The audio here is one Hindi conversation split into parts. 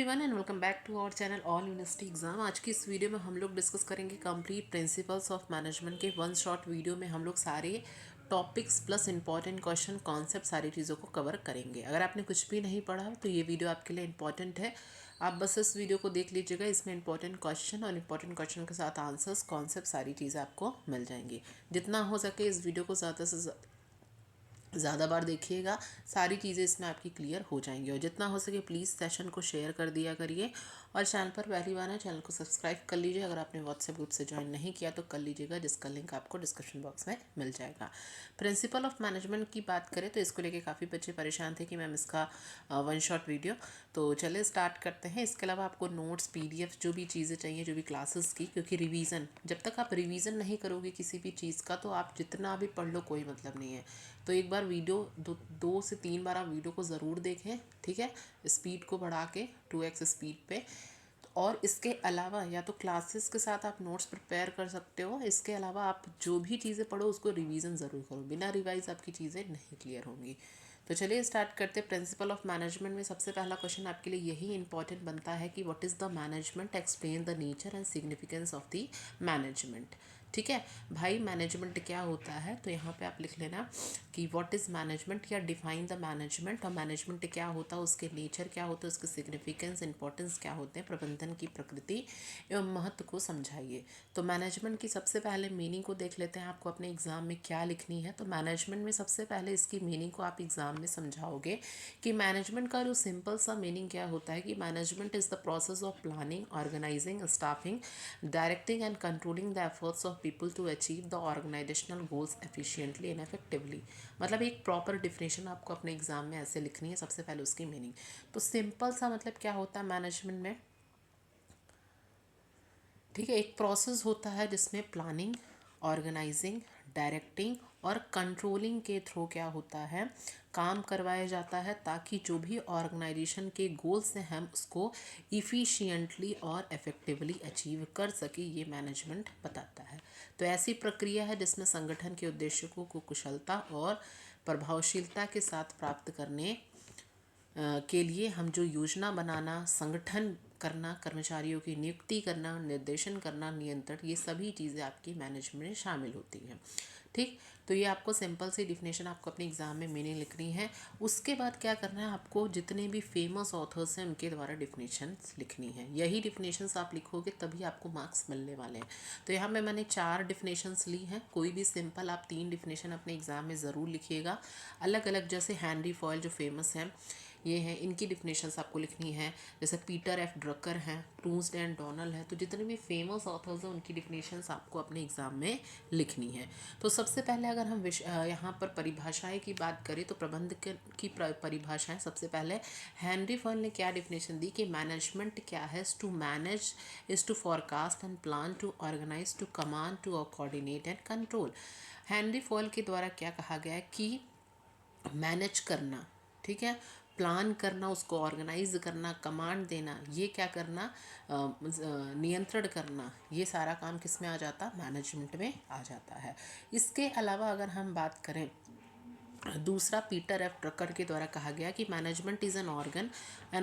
Everyone and welcome back to our channel all university exam. आज की इस वीडियो में हम लोग डिस्कस करेंगे कंप्लीट प्रिंसिपल्स ऑफ मैनेजमेंट के वन शॉट वीडियो में हम लोग सारे topics plus important question concept सारी चीज़ों को कवर करेंगे। अगर आपने कुछ भी नहीं पढ़ा तो ये वीडियो आपके लिए इंपॉर्टेंट है। आप बस इस वीडियो को देख लीजिएगा, इसमें इंपॉर्टेंट क्वेश्चन और इंपॉर्टेंट क्वेश्चन के साथ आंसर्स कॉन्सेप्ट सारी चीज़ें आपको मिल जाएंगी। जितना हो सके इस वीडियो को ज़्यादा से ज़्यादा बार देखिएगा, सारी चीज़ें इसमें आपकी क्लियर हो जाएंगी। और जितना हो सके प्लीज़ सेशन को शेयर कर दिया करिए और चैनल पर पहली बार है चैनल को सब्सक्राइब कर लीजिए। अगर आपने व्हाट्सएप ग्रुप से ज्वाइन नहीं किया तो कर लीजिएगा, जिसका लिंक आपको डिस्क्रिप्शन बॉक्स में मिल जाएगा। प्रिंसिपल ऑफ मैनेजमेंट की बात करें तो इसको लेके काफ़ी बच्चे परेशान थे कि मैम इसका वन शॉट वीडियो, तो चलिए स्टार्ट करते हैं। इसके अलावा आपको नोट्स PDF जो भी चीज़ें चाहिए, जो भी क्लासेस की, क्योंकि रिवीजन जब तक आप रिवीजन नहीं करोगे किसी भी चीज़ का तो आप जितना भी पढ़ लो कोई मतलब नहीं है। तो एक बार वीडियो दो से तीन बार आप वीडियो को ज़रूर देखें, ठीक है, स्पीड को बढ़ा के 2x स्पीड पे। और इसके अलावा या तो क्लासेस के साथ आप नोट्स प्रिपेयर कर सकते हो, इसके अलावा आप जो भी चीज़ें पढ़ो उसको रिवीजन ज़रूर करो, बिना रिवाइज आपकी चीज़ें नहीं क्लियर होंगी। तो चलिए स्टार्ट करते हैं। प्रिंसिपल ऑफ मैनेजमेंट में सबसे पहला क्वेश्चन आपके लिए यही इंपॉर्टेंट बनता है कि what is the management, explain the nature and significance of the management. ठीक है भाई, मैनेजमेंट क्या होता है, तो यहाँ पे आप लिख लेना कि व्हाट इज़ मैनेजमेंट या डिफाइन द मैनेजमेंट। और मैनेजमेंट क्या होता है, उसके नेचर क्या होता है, उसके सिग्निफिकेंस इंपॉर्टेंस क्या होते हैं, प्रबंधन की प्रकृति एवं महत्व को समझाइए। तो मैनेजमेंट की सबसे पहले मीनिंग को देख लेते हैं, आपको अपने एग्जाम में क्या लिखनी है। तो मैनेजमेंट में सबसे पहले इसकी मीनिंग को आप एग्जाम में समझाओगे कि मैनेजमेंट का जो सिंपल सा मीनिंग क्या होता है कि management is the process of planning, organising, staffing, directing and controlling the efforts of people to achieve the organisational goals efficiently and effectively. मतलब एक प्रॉपर डिफिनेशन आपको अपने एग्जाम में ऐसे लिखनी है, सबसे पहले उसकी मीनिंग। तो सिंपल सा मतलब क्या होता है मैनेजमेंट में, ठीक है, एक प्रोसेस होता है जिसमें प्लानिंग, ऑर्गेनाइजिंग, डायरेक्टिंग और कंट्रोलिंग के थ्रू क्या होता है, काम करवाया जाता है ताकि जो भी ऑर्गेनाइजेशन के गोल्स हैं हम उसको इफ़िशिएंटली और इफ़ेक्टिवली अचीव कर सके, ये मैनेजमेंट बताता है। तो ऐसी प्रक्रिया है जिसमें संगठन के उद्देश्यों को कुशलता और प्रभावशीलता के साथ प्राप्त करने के लिए हम जो योजना बनाना, संगठन करना, कर्मचारियों की नियुक्ति करना, निर्देशन करना, नियंत्रण, ये सभी चीज़ें आपकी मैनेजमेंट में शामिल होती हैं। ठीक, तो ये आपको सिंपल सी डिफिनेशन आपको अपने एग्जाम में मीनिंग लिखनी है। उसके बाद क्या करना है, आपको जितने भी फेमस ऑथर्स हैं उनके द्वारा डिफिनेशंस लिखनी है। यही डिफिनेशंस आप लिखोगे तभी आपको मार्क्स मिलने वाले हैं। तो यहाँ पे मैंने 4 डिफिनेशंस ली हैं, कोई भी सिंपल आप 3 डिफिनेशन अपने एग्जाम में ज़रूर लिखिएगा अलग अलग। जैसे हेनरी फॉयल जो फेमस हैं ये हैं, इनकी डिफिनेशंस आपको लिखनी है। जैसे पीटर F ड्रकर हैं, टून्स एंड डोनल है, तो जितने भी फेमस ऑथर्स हैं उनकी डिफिनेशंस आपको अपने एग्जाम में लिखनी है। तो सबसे पहले अगर हम यहाँ पर परिभाषाएं की बात करें तो प्रबंधन की परिभाषाएं, सबसे पहले हेनरी फॉयल ने क्या डिफिनेशन दी कि मैनेजमेंट क्या है, to manage is to forecast and plan, to organise, to command, to coordinate and control. Henry Fayol के द्वारा क्या कहा गया है कि मैनेज करना, ठीक है, प्लान करना, उसको ऑर्गेनाइज करना, कमांड देना, ये क्या करना, नियंत्रण करना, ये सारा काम किस में आ जाता, मैनेजमेंट में आ जाता है। इसके अलावा अगर हम बात करें, दूसरा पीटर F ड्रकर के द्वारा कहा गया कि management is an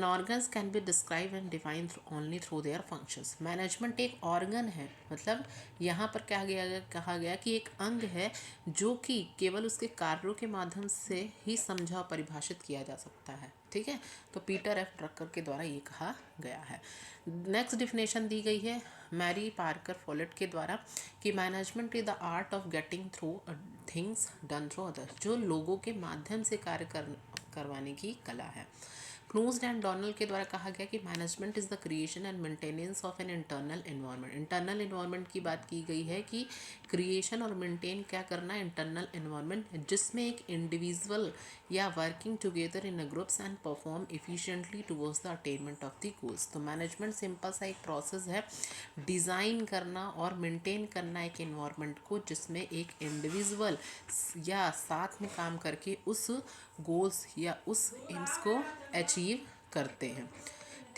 organs can be describe and define only through their functions. Management एक ऑर्गन है, मतलब यहाँ पर कहा गया कि एक अंग है जो कि केवल उसके कार्यों के माध्यम से ही समझा और परिभाषित किया जा सकता है। ठीक है, तो पीटर F ड्रकर के द्वारा ये कहा गया है। नेक्स्ट डिफिनेशन दी गई है मैरी पार्कर फॉलेट के द्वारा कि management is the art of getting through things done through others, जो लोगों के माध्यम से कार्य करवाने की कला है। क्नूज एंड डोनल के द्वारा कहा गया कि management is the creation and maintenance of an internal environment. Internal environment की बात की गई है कि क्रिएशन और मेंटेन क्या करना है, इंटरनल इन्वायरमेंट जिसमें एक इंडिविजुअल या working together in a groups and perform efficiently towards the attainment of the goals. तो मैनेजमेंट सिंपल सा एक प्रोसेस है, डिज़ाइन करना और मेंटेन करना एक इन्वायरमेंट को जिसमें एक इंडिविजुअल या साथ में काम करके उस गोल्स या उस एम्स को अचीव करते हैं।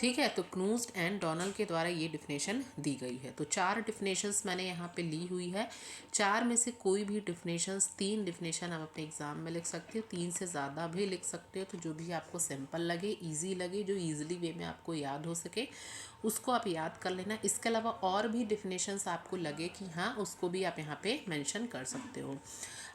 ठीक है, तो क्नूस्ट एंड डोनल के द्वारा ये डिफिनेशन दी गई है। तो 4 डिफिनेशंस मैंने यहाँ पे ली हुई है। 4 में से कोई भी डिफिनेशंस, 3 डिफिनेशन आप अपने एग्जाम में लिख सकते हो, 3 से ज़्यादा भी लिख सकते हो। तो जो भी आपको सिंपल लगे, इजी लगे, जो इजीली वे में आपको याद हो सके, उसको आप याद कर लेना। इसके अलावा और भी डिफिनेशंस आपको लगे कि हाँ, उसको भी आप यहाँ पे मेंशन कर सकते हो।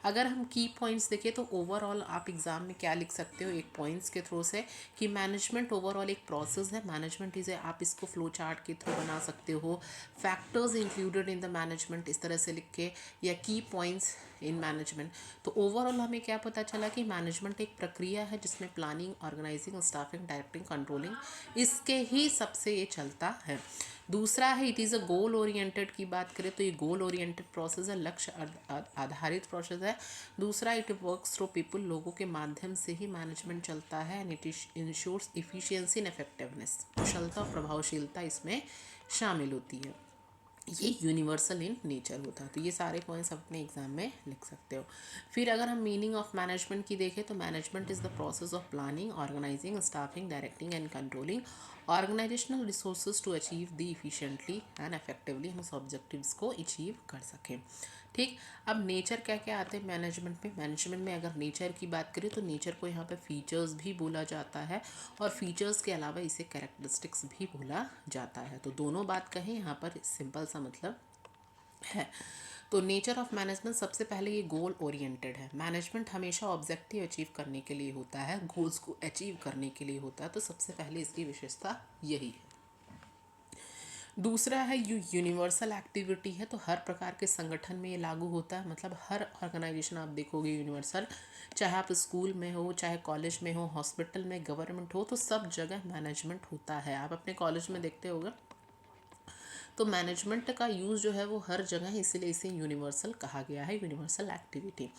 अगर हम की पॉइंट्स देखें तो ओवरऑल आप एग्ज़ाम में क्या लिख सकते हो एक पॉइंट्स के थ्रू से, कि मैनेजमेंट ओवरऑल एक प्रोसेस है। मैनेजमेंट इज, आप इसको फ्लो चार्ट के थ्रू बना सकते हो। Factors included in the management, इस तरह से लिख के, या की पॉइंट्स इन मैनेजमेंट। तो ओवरऑल हमें क्या पता चला कि मैनेजमेंट एक प्रक्रिया है जिसमें planning, organising, staffing, directing, controlling, इसके ही सबसे ये चलता है। दूसरा है it is a goal oriented की बात करें तो ये गोल ओरिएंटेड प्रोसेस है, लक्ष्य आधारित प्रोसेस है। दूसरा इट वर्क्स थ्रू पीपल, लोगों के माध्यम से ही मैनेजमेंट चलता है। And it ensures efficiency and effectiveness, कुशलता और प्रभावशीलता इसमें शामिल होती है। ये यूनिवर्सल इन नेचर होता है। तो ये सारे पॉइंट्स आप अपने एग्जाम में लिख सकते हो। फिर अगर हम मीनिंग ऑफ मैनेजमेंट की देखें तो management is the process of planning, organising, staffing, directing and controlling organisational resources to achieve the efficiently and effectively, हम उस ऑब्जेक्टिव्स को अचीव कर सकें। ठीक, अब नेचर क्या क्या आते हैं मैनेजमेंट में। मैनेजमेंट में अगर नेचर की बात करें तो नेचर को यहाँ पे फीचर्स भी बोला जाता है, और फीचर्स के अलावा इसे कैरेक्टरिस्टिक्स भी बोला जाता है। तो दोनों बात कहें यहाँ पर सिंपल सा मतलब है। तो नेचर ऑफ मैनेजमेंट, सबसे पहले ये गोल ओरिएंटेड है। मैनेजमेंट हमेशा ऑब्जेक्टिव अचीव करने के लिए होता है, गोल्स को अचीव करने के लिए होता है। तो सबसे पहले इसकी विशेषता यही है। दूसरा है यूनिवर्सल एक्टिविटी है, तो हर प्रकार के संगठन में ये लागू होता है। मतलब हर ऑर्गेनाइजेशन आप देखोगे यूनिवर्सल, चाहे आप स्कूल में हो, चाहे कॉलेज में हो, हॉस्पिटल में, गवर्नमेंट हो, तो सब जगह मैनेजमेंट होता है। आप अपने कॉलेज में देखते होगे तो मैनेजमेंट का यूज़ जो है वो हर जगह है, इसीलिए इसे यूनिवर्सल कहा गया है, यूनिवर्सल एक्टिविटी।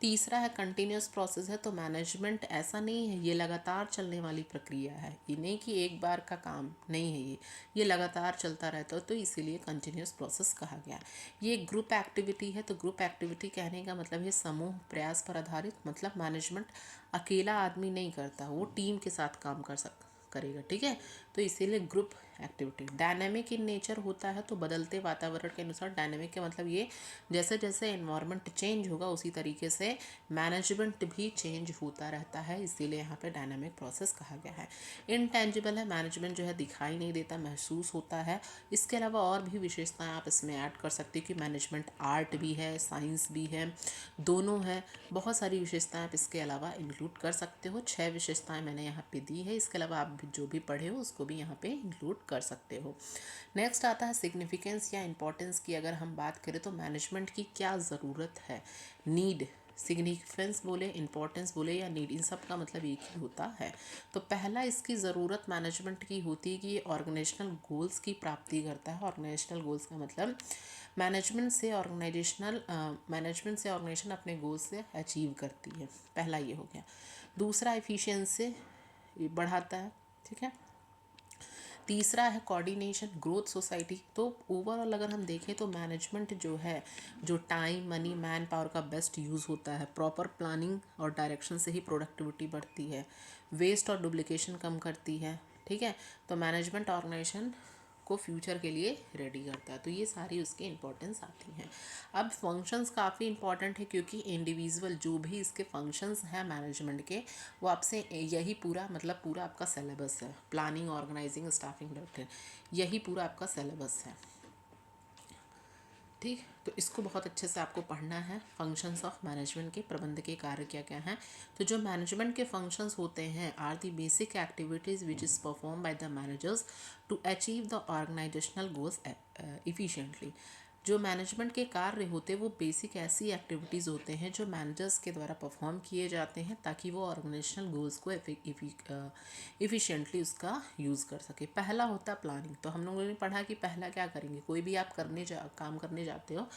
तीसरा है कंटिन्यूस प्रोसेस है, तो मैनेजमेंट ऐसा नहीं है, ये लगातार चलने वाली प्रक्रिया है। ये नहीं कि एक बार का काम नहीं है, ये लगातार चलता रहता है, तो इसीलिए कंटिन्यूस प्रोसेस कहा गया है। ये ग्रुप एक्टिविटी है, तो ग्रुप एक्टिविटी कहने का मतलब है समूह प्रयास पर आधारित। मतलब मैनेजमेंट अकेला आदमी नहीं करता, वो टीम के साथ काम करेगा। ठीक है, तो इसीलिए group activity. Dynamic in nature होता है, तो बदलते वातावरण के अनुसार, डायनेमिक के मतलब ये जैसे जैसे एनवायरनमेंट चेंज होगा उसी तरीके से मैनेजमेंट भी चेंज होता रहता है, इसीलिए यहाँ पे डायनेमिक प्रोसेस कहा गया है। इनटेंजिबल है, मैनेजमेंट जो है दिखाई नहीं देता, महसूस होता है। इसके अलावा और भी विशेषताएं आप इसमें ऐड कर सकते हो कि मैनेजमेंट आर्ट भी है, साइंस भी है, दोनों है। बहुत सारी विशेषताएं आप इसके अलावा इंक्लूड कर सकते हो। 6 विशेषताएं मैंने यहाँ पे दी है, इसके अलावा आप जो भी पढ़े हो उसको भी यहाँ पे इंक्लूड कर सकते हो। नेक्स्ट आता है सिग्निफिकेंस या इंपॉर्टेंस की। अगर हम बात करें तो मैनेजमेंट की क्या ज़रूरत है, नीड, सिग्निफिकेंस बोले, इंपॉर्टेंस बोले या नीड, इन सब का मतलब एक ही होता है। तो पहला इसकी ज़रूरत मैनेजमेंट की होती है कि ये ऑर्गेनाइजेशनल गोल्स की प्राप्ति करता है। ऑर्गेनाइजेशनल गोल्स का मतलब मैनेजमेंट से ऑर्गेनाइजेशन अपने गोल्स से अचीव करती है। पहला ये हो गया। दूसरा एफिशिएंसी बढ़ाता है। ठीक है, तीसरा है कोऑर्डिनेशन, ग्रोथ सोसाइटी। तो ओवरऑल अगर हम देखें तो मैनेजमेंट जो है, जो टाइम, मनी, मैन पावर का बेस्ट यूज़ होता है। प्रॉपर प्लानिंग और डायरेक्शन से ही प्रोडक्टिविटी बढ़ती है, वेस्ट और डुप्लीकेशन कम करती है। ठीक है, तो मैनेजमेंट ऑर्गेनाइजेशन को फ्यूचर के लिए रेडी करता है। तो ये सारी उसकी इंपॉर्टेंस आती हैं। अब फंक्शंस काफ़ी इंपॉर्टेंट है, क्योंकि इंडिविजुअल जो भी इसके फंक्शंस हैं मैनेजमेंट के, वो आपसे यही पूरा मतलब पूरा आपका सिलेबस है। प्लानिंग, ऑर्गेनाइजिंग, स्टाफिंग, डायरेक्टिंग, यही पूरा आपका सिलेबस है। ठीक, तो इसको बहुत अच्छे से आपको पढ़ना है। फंक्शंस ऑफ मैनेजमेंट के, प्रबंध के कार्य क्या क्या हैं। तो जो मैनेजमेंट के फंक्शंस होते हैं are the basic activities which is perform by the managers to achieve the organisational goals efficiently. जो मैनेजमेंट के कार्य होते हैं वो बेसिक ऐसी एक्टिविटीज़ होते हैं जो मैनेजर्स के द्वारा परफॉर्म किए जाते हैं ताकि वो ऑर्गेनाइजेशनल गोल्स को इफ़िशिएंटली उसका यूज़ कर सके। पहला होता है प्लानिंग। तो हम लोगों ने पढ़ा कि पहला क्या करेंगे, कोई भी आप काम करने जाते हो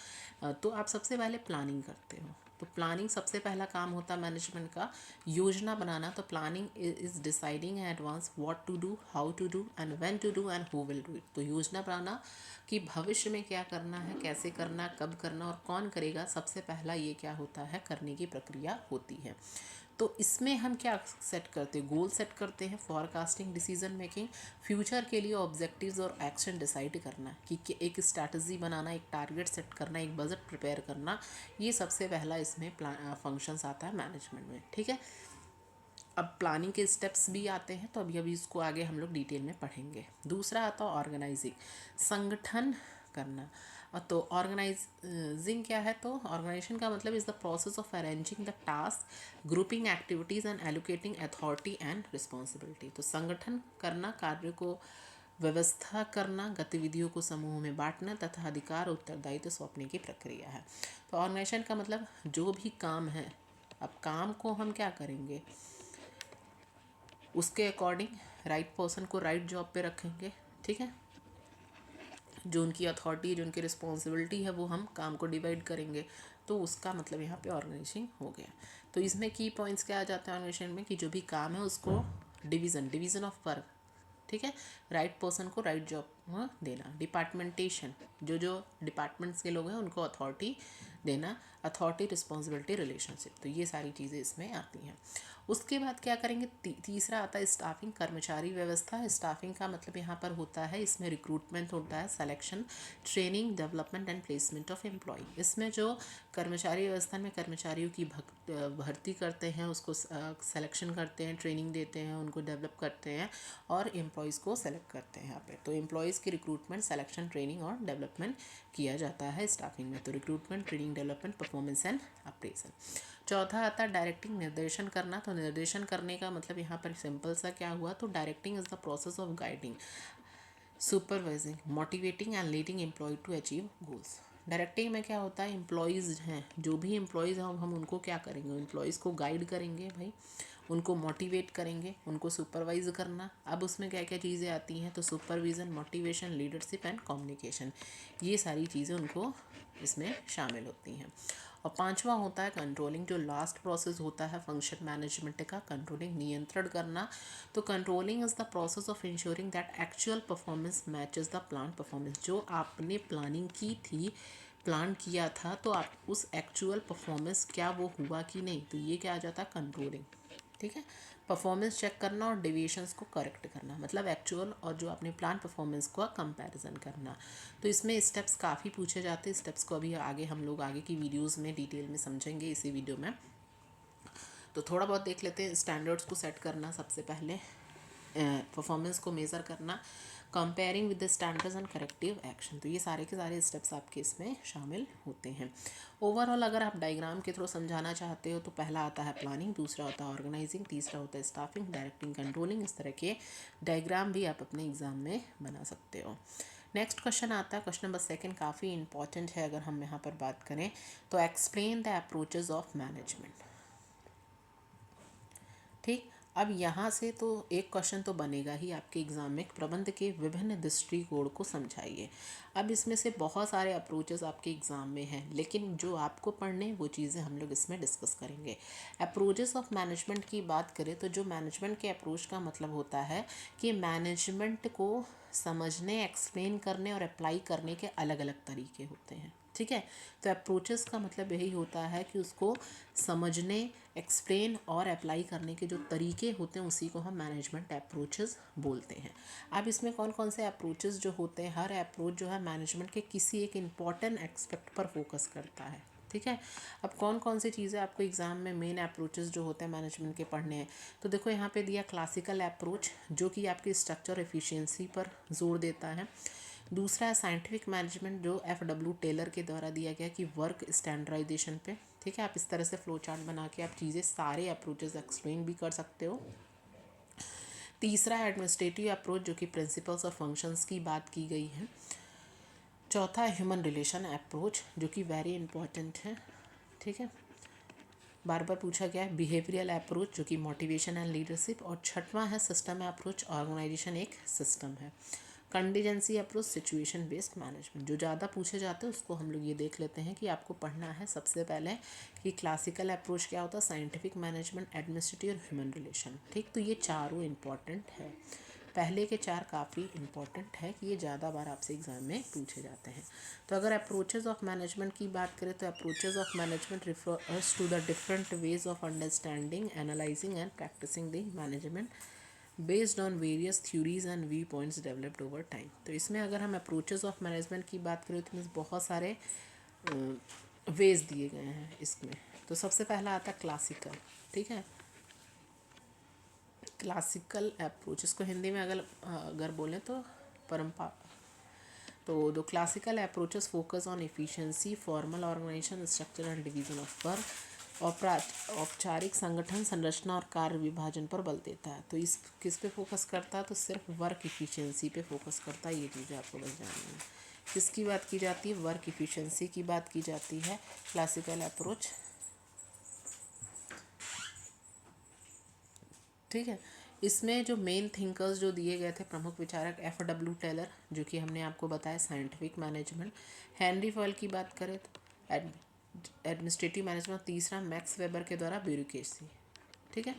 तो आप सबसे पहले प्लानिंग करते हो। तो प्लानिंग सबसे पहला काम होता है मैनेजमेंट का, योजना बनाना। तो planning is deciding in advance what to do, how to do and when to do and who will do it. तो योजना बनाना कि भविष्य में क्या करना है, कैसे करना, कब करना और कौन करेगा, सबसे पहला ये क्या होता है, करने की प्रक्रिया होती है। तो इसमें हम क्या सेट करते हैं, गोल सेट करते हैं, फॉरकास्टिंग, डिसीजन मेकिंग, फ्यूचर के लिए ऑब्जेक्टिव्स और एक्शन डिसाइड करना कि एक स्ट्रैटेजी बनाना, एक टारगेट सेट करना, एक बजट प्रिपेयर करना, ये सबसे पहला इसमें फंक्शंस आता है मैनेजमेंट में। ठीक है, अब प्लानिंग के स्टेप्स भी आते हैं, तो अभी इसको आगे हम लोग डिटेल में पढ़ेंगे। दूसरा आता है ऑर्गेनाइजिंग, संगठन करना। तो ऑर्गेनाइजिंग क्या है, तो ऑर्गेनाइजेशन का मतलब is the process of arranging the task, grouping activities and allocating authority and responsibility. तो संगठन करना, कार्य को व्यवस्था करना, गतिविधियों को समूह में बांटना तथा अधिकार उत्तरदायित्व सौंपने की प्रक्रिया है। तो ऑर्गेनाइजेशन का मतलब जो भी काम है, अब काम को हम क्या करेंगे, उसके अकॉर्डिंग राइट पर्सन को राइट जॉब पे रखेंगे। ठीक है, जो उनकी अथॉरिटी, जो उनकी रिस्पॉन्सिबिलिटी है, वो हम काम को डिवाइड करेंगे। तो उसका मतलब यहाँ पे ऑर्गेनाइजिंग हो गया। तो इसमें की पॉइंट्स क्या आ जाते हैं ऑर्गेनाइजेशन में, कि जो भी काम है उसको डिवीज़न ऑफ वर्क, ठीक है, राइट पर्सन को राइट जॉब देना। डिपार्टमेंटेशन, जो जो डिपार्टमेंट्स के लोग हैं उनको अथॉरिटी देना, अथॉरिटी रिस्पॉन्सिबिलिटी रिलेशनशिप। तो ये सारी चीज़ें इसमें आती हैं। उसके बाद क्या करेंगे, तीसरा आता है स्टाफिंग, कर्मचारी व्यवस्था। स्टाफिंग का मतलब यहाँ पर होता है, इसमें रिक्रूटमेंट होता है, selection, training, development and placement of employ. इसमें जो कर्मचारी व्यवस्था में कर्मचारियों की भर्ती करते हैं, उसको सिलेक्शन करते हैं, ट्रेनिंग देते हैं, उनको डेवलप करते हैं और एम्प्लॉयज़ को सेलेक्ट करते हैं। यहाँ पे तो एम्प्लॉयज़ की रिक्रूटमेंट, सिलेक्शन, ट्रेनिंग और डेवलपमेंट किया जाता है स्टाफिंग में। तो recruitment, training, development, performance and appraisal. चौथा आता है डायरेक्टिंग, निर्देशन करना। तो निर्देशन करने का मतलब यहाँ पर सिंपल सा क्या हुआ, तो directing is the process of guiding, supervising, motivating and leading employ to achieve goals. Directing में क्या होता है, एम्प्लॉयज़ हैं, जो भी एम्प्लॉयज़ हैं हम उनको क्या करेंगे, एम्प्लॉयज़ को गाइड करेंगे भाई, उनको मोटिवेट करेंगे, उनको सुपरवाइज करना। अब उसमें क्या क्या चीज़ें आती हैं, तो supervision, motivation, leadership and communication, ये सारी चीज़ें उनको इसमें शामिल होती हैं। और पांचवा होता है कंट्रोलिंग, जो लास्ट प्रोसेस होता है फंक्शन मैनेजमेंट का, कंट्रोलिंग, नियंत्रण करना। तो controlling is the process of ensuring that actual performance matches the plan performance. जो आपने प्लानिंग की थी, प्लान किया था, तो आप उस एक्चुअल परफॉर्मेंस क्या वो हुआ कि नहीं, तो ये क्या आ जाता है कंट्रोलिंग। ठीक है, परफॉर्मेंस चेक करना और डेविएशंस को करेक्ट करना, मतलब एक्चुअल और जो आपने प्लान परफॉर्मेंस का कंपैरिजन करना। तो इसमें स्टेप्स काफ़ी पूछे जाते हैं, स्टेप्स को अभी आगे हम लोग आगे की वीडियोस में डिटेल में समझेंगे इसी वीडियो में। तो थोड़ा बहुत देख लेते हैं। स्टैंडर्ड्स को सेट करना, सबसे पहले परफॉर्मेंस को मेज़र करना, comparing with the standards and corrective action. तो ये सारे के सारे स्टेप्स आपके इसमें शामिल होते हैं। ओवरऑल अगर आप डायग्राम के थ्रू समझाना चाहते हो, तो पहला आता है प्लानिंग, दूसरा होता है ऑर्गेनाइजिंग, तीसरा होता है स्टाफिंग, डायरेक्टिंग, कंट्रोलिंग। इस तरह के डायग्राम भी आप अपने एग्ज़ाम में बना सकते हो। नेक्स्ट क्वेश्चन आता है, क्वेश्चन नंबर 2 काफ़ी इंपॉर्टेंट है अगर हम यहाँ पर बात करें तो, explain the approaches of management. ठीक, अब यहाँ से तो एक क्वेश्चन तो बनेगा ही आपके एग्ज़ाम में, प्रबंध के विभिन्न दृष्टिकोण को समझाइए। अब इसमें से बहुत सारे अप्रोचेस आपके एग्ज़ाम में हैं, लेकिन जो आपको पढ़ने वो चीज़ें हम लोग इसमें डिस्कस करेंगे। अप्रोचेस ऑफ मैनेजमेंट की बात करें तो जो मैनेजमेंट के अप्रोच का मतलब होता है कि मैनेजमेंट को समझने, एक्सप्लेन करने और अप्लाई करने के अलग अलग तरीके होते हैं। ठीक है, तो अप्रोचेस का मतलब यही होता है कि उसको समझने, एक्सप्लेन और अप्लाई करने के जो तरीके होते हैं उसी को हम मैनेजमेंट अप्रोचेस बोलते हैं। अब इसमें कौन कौन से अप्रोचेस जो होते हैं, हर अप्रोच जो है मैनेजमेंट के किसी एक इम्पॉर्टेंट एस्पेक्ट पर फोकस करता है। ठीक है, अब कौन कौन सी चीज़ें आपको एग्ज़ाम में मेन अप्रोचेस जो होते हैं मैनेजमेंट के पढ़ने हैं, तो देखो यहाँ पे दिया क्लासिकल अप्रोच, जो कि आपकी स्ट्रक्चर एफिशिएंसी पर जोर देता है। दूसरा है साइंटिफिक मैनेजमेंट, जो FW टेलर के द्वारा दिया गया कि वर्क स्टैंडर्डाइजेशन पे। ठीक है, आप इस तरह से फ्लो चार्ट बना के आप चीज़ें सारे अप्रोचेस एक्सप्लेन भी कर सकते हो। तीसरा है एडमिनिस्ट्रेटिव अप्रोच, जो कि प्रिंसिपल्स और फंक्शंस की बात की गई है। चौथा है ह्यूमन रिलेशन अप्रोच, जो कि वेरी इंपॉर्टेंट है। ठीक है, बार बार पूछा गया है। बिहेवियरल अप्रोच, जो कि मोटिवेशन एंड लीडरशिप। और छठवां है सिस्टम अप्रोच, ऑर्गेनाइजेशन एक सिस्टम है। Contingency approach, situation based management. जो ज़्यादा पूछे जाते हैं उसको हम लोग ये देख लेते हैं कि आपको पढ़ना है सबसे पहले कि क्लासिकल अप्रोच क्या होता है, साइंटिफिक मैनेजमेंट, एडमिनिस्ट्रेटिव और ह्यूमन रिलेशन। ठीक, तो ये चारों इंपॉर्टेंट है। पहले के 4 काफ़ी इंपॉर्टेंट है कि ये ज़्यादा बार आपसे एग्जाम में पूछे जाते हैं। तो अगर अप्रोचेज ऑफ मैनेजमेंट की बात करें तो approaches of management refers to the different ways of understanding, analysing and practising the management based on various theories and view points developed over time. तो इसमें अगर हम अप्रोचेज ऑफ मैनेजमेंट की बात करें तो इसमें बहुत सारे वेज दिए गए हैं इसमें। तो सबसे पहला आता है क्लासिकल, ठीक है। क्लासिकल अप्रोच, इसको हिंदी में अगर बोलें तो परंपरा। तो the classical approaches focus on efficiency, formal organisation, structure and division of work, औपचारिक संगठन संरचना और कार्य विभाजन पर बल देता है। तो इस किस पे फोकस करता है? तो सिर्फ वर्क इफिशिएंसी पे फोकस करता है। ये चीज़ें आपको बस जाननी है। किसकी बात की जाती है? वर्क इफिशिएंसी की बात की जाती है क्लासिकल अप्रोच, ठीक है। इसमें जो मेन थिंकर्स जो दिए गए थे, प्रमुख विचारक F.W. टेलर, जो कि हमने आपको बताया साइंटिफिक मैनेजमेंट। हेनरी फॉयल की बात करें तो एडमिनिस्ट्रेटिव मैनेजमेंट। तीसरा मैक्स वेबर के द्वारा ब्यूरोक्रेसी, ठीक है।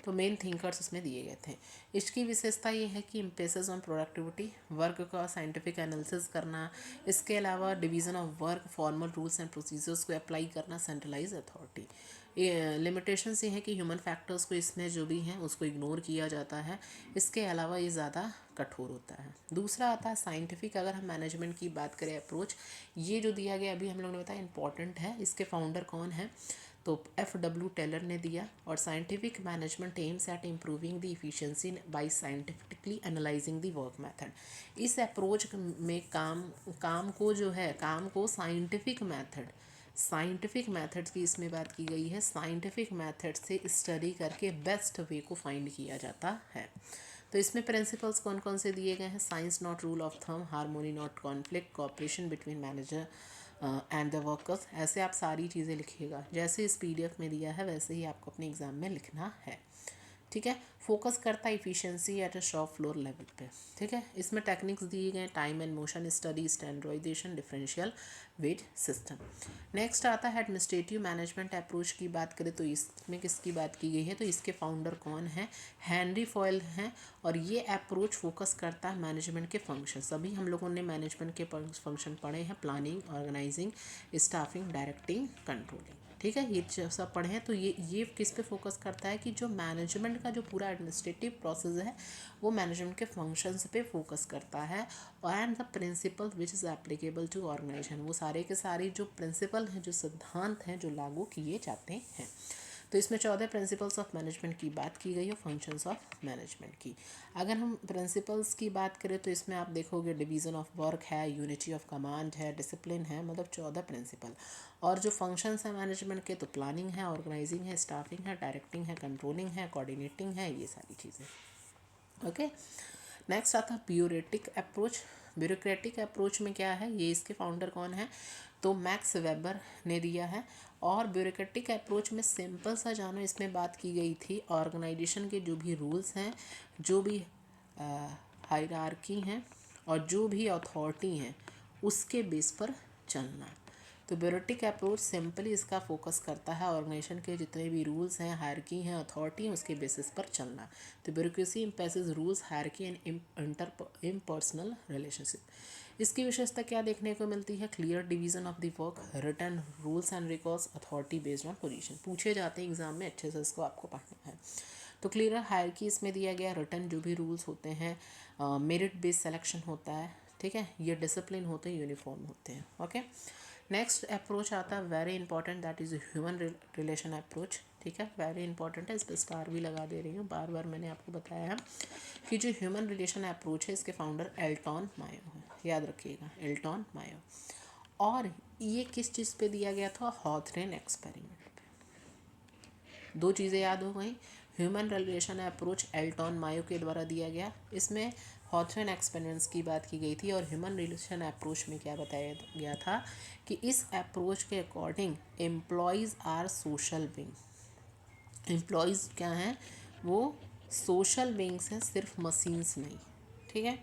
तो मेन थिंकर्स इसमें दिए गए थे। इसकी विशेषता ये है कि इम्पेसिस ऑन प्रोडक्टिविटी, वर्क का साइंटिफिक एनालिसिस करना, इसके अलावा division of work, formal rules and procedures को अप्लाई करना, सेंट्रलाइज अथॉरिटी। ये लिमिटेशंस ये हैं कि ह्यूमन फैक्टर्स को इसमें जो भी हैं उसको इग्नोर किया जाता है। इसके अलावा ये ज़्यादा कठोर होता है। दूसरा आता है साइंटिफिक। अगर हम मैनेजमेंट की बात करें अप्रोच, ये जो दिया गया अभी हम लोगों ने बताया इंपॉर्टेंट है। इसके फाउंडर कौन है? तो F.W. टेलर ने दिया। और scientific management aims at improving the efficiency by scientifically analysing the work method. इस अप्रोच में काम को जो है, काम को साइंटिफिक मेथड्स की इसमें बात की गई है। साइंटिफिक मेथड से स्टडी करके बेस्ट वे को फाइंड किया जाता है। तो इसमें प्रिंसिपल्स कौन कौन से दिए गए हैं? Science not rule of thumb, harmony not conflict, cooperation between manager and the workers. ऐसे आप सारी चीज़ें लिखिएगा, जैसे इस PDF में दिया है वैसे ही आपको अपने एग्ज़ाम में लिखना है, ठीक है। फोकस करता है efficiency at a shop floor level पे, ठीक है। इसमें टेक्निक्स दिए गए, time and motion study, standardisation, differential weight system. Next आता है एडमिनिस्ट्रेटिव मैनेजमेंट अप्रोच की बात करें तो इसमें किसकी बात की गई है? तो इसके फाउंडर कौन है? हेनरी फॉयल हैं। और ये अप्रोच फोकस करता है मैनेजमेंट के फंक्शन। सभी हम लोगों ने मैनेजमेंट के फंक्शन पढ़े हैं, planning, organising, staffing, directing, controlling, ठीक है। ये सब पढ़े हैं। तो ये किस पे फोकस करता है कि जो मैनेजमेंट का जो पूरा एडमिनिस्ट्रेटिव प्रोसेस है वो मैनेजमेंट के फंक्शंस पे फोकस करता है। And the principle which is applicable to organisation, वो सारे के सारे जो प्रिंसिपल हैं, जो सिद्धांत हैं, जो लागू किए जाते हैं। तो इसमें 14 प्रिंसिपल्स ऑफ मैनेजमेंट की बात की गई है, फंक्शंस ऑफ मैनेजमेंट की। अगर हम प्रिंसिपल्स की बात करें तो इसमें आप देखोगे डिवीज़न ऑफ वर्क है, यूनिटी ऑफ कमांड है, डिसिप्लिन है, मतलब 14 प्रिंसिपल। और जो फंक्शंस हैं मैनेजमेंट के, तो प्लानिंग है, ऑर्गेनाइजिंग है, स्टाफिंग है, डायरेक्टिंग है, कंट्रोलिंग है, कोऑर्डिनेटिंग है, ये सारी चीज़ें, ओके। नेक्स्ट आता है ब्यूरोक्रेटिक अप्रोच। ब्यूरोक्रेटिक अप्रोच में क्या है? ये इसके फाउंडर कौन है? तो मैक्स वेबर ने दिया है। और ब्यूरोक्रेटिक अप्रोच में सिंपल सा जानो, इसमें बात की गई थी ऑर्गेनाइजेशन के जो भी रूल्स हैं, जो भी हायरार्की हैं और जो भी अथॉरिटी हैं उसके बेस पर चलना। तो ब्यूरोक्रेटिक अप्रोच सिंपली इसका फोकस करता है ऑर्गेनाइजेशन के जितने भी रूल्स हैं, हायरार्की हैं, अथॉरिटी हैं, उसके बेसिस पर चलना। तो bureaucracy imposes rules, hierarchy and impersonal relationship. इसकी विशेषता क्या देखने को मिलती है? Clear division of the work, written rules and records, authority based on position. पूछे जाते हैं एग्जाम में, अच्छे से इसको आपको पढ़ना है। तो क्लियर हायरार्की इसमें दिया गया, रिटन जो भी रूल्स होते हैं, मेरिट बेस्ड सिलेक्शन होता है, ठीक है। ये डिसिप्लिन होते हैं, यूनिफॉर्म होते हैं, ओके। नेक्स्ट अप्रोच आता है very important, that is human relation approach, ठीक है। वेरी इंपॉर्टेंट है, इस पर स्टार भी लगा दे रही हूँ, बार बार मैंने आपको बताया है कि जो ह्यूमन रिलेशन अप्रोच है इसके फाउंडर एल्टॉन मायो है, याद रखिएगा, एल्टॉन मायो। और ये किस चीज़ पे दिया गया था? हॉथरेन एक्सपेरिमेंट पे। दो चीज़ें याद हो गई। ह्यूमन रिलेशन अप्रोच एल्टॉन मायो के द्वारा दिया गया, इसमें हॉथरेन एक्सपेरिमेंट्स की बात की गई थी। और ह्यूमन रिलेशन अप्रोच में क्या बताया गया था कि इस अप्रोच के according employees are social being. Employees क्या हैं? वो सोशल बीइंग्स हैं, सिर्फ मशीन्स नहीं, ठीक है।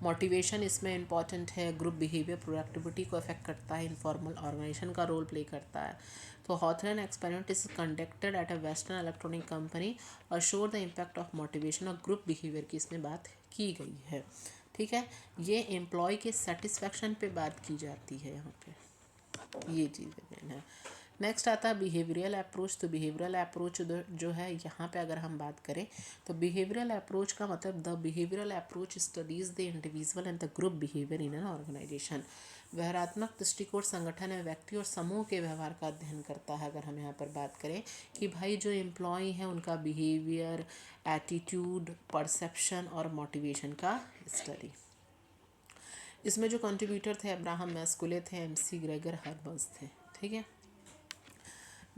मोटिवेशन इसमें इंपॉर्टेंट है, ग्रुप बिहेवियर प्रोडक्टिविटी को अफेक्ट करता है, इनफॉर्मल ऑर्गेनाइजेशन का रोल प्ले करता है। तो Hawthorne experiment is conducted at a western electronic company और showed the impact of motivation और ग्रुप बिहेवियर की इसमें बात की गई है। ठीक है, ये एम्प्लॉय के सेटिस्फेक्शन पे बात की जाती है यहाँ पे, ये चीज़ें है। नेक्स्ट आता है बिहेवियरल अप्रोच। तो बिहेवियरल अप्रोच जो है यहाँ पे अगर हम बात करें तो बिहेवियरल अप्रोच का मतलब the behavioural approach studies the individual and the group behaviour in an organisation. व्यवहारात्मक दृष्टिकोण संगठन है व्यक्ति और समूह के व्यवहार का अध्ययन करता है। अगर हम यहाँ पर बात करें कि भाई जो एम्प्लॉय हैं उनका बिहेवियर, एटीट्यूड, परसेप्शन और मोटिवेशन का स्टडी। इसमें जो कंट्रीब्यूटर थे अब्राहम मैस्कुले थे, एमसी ग्रेगर हर्बर्स थे। ठीक है,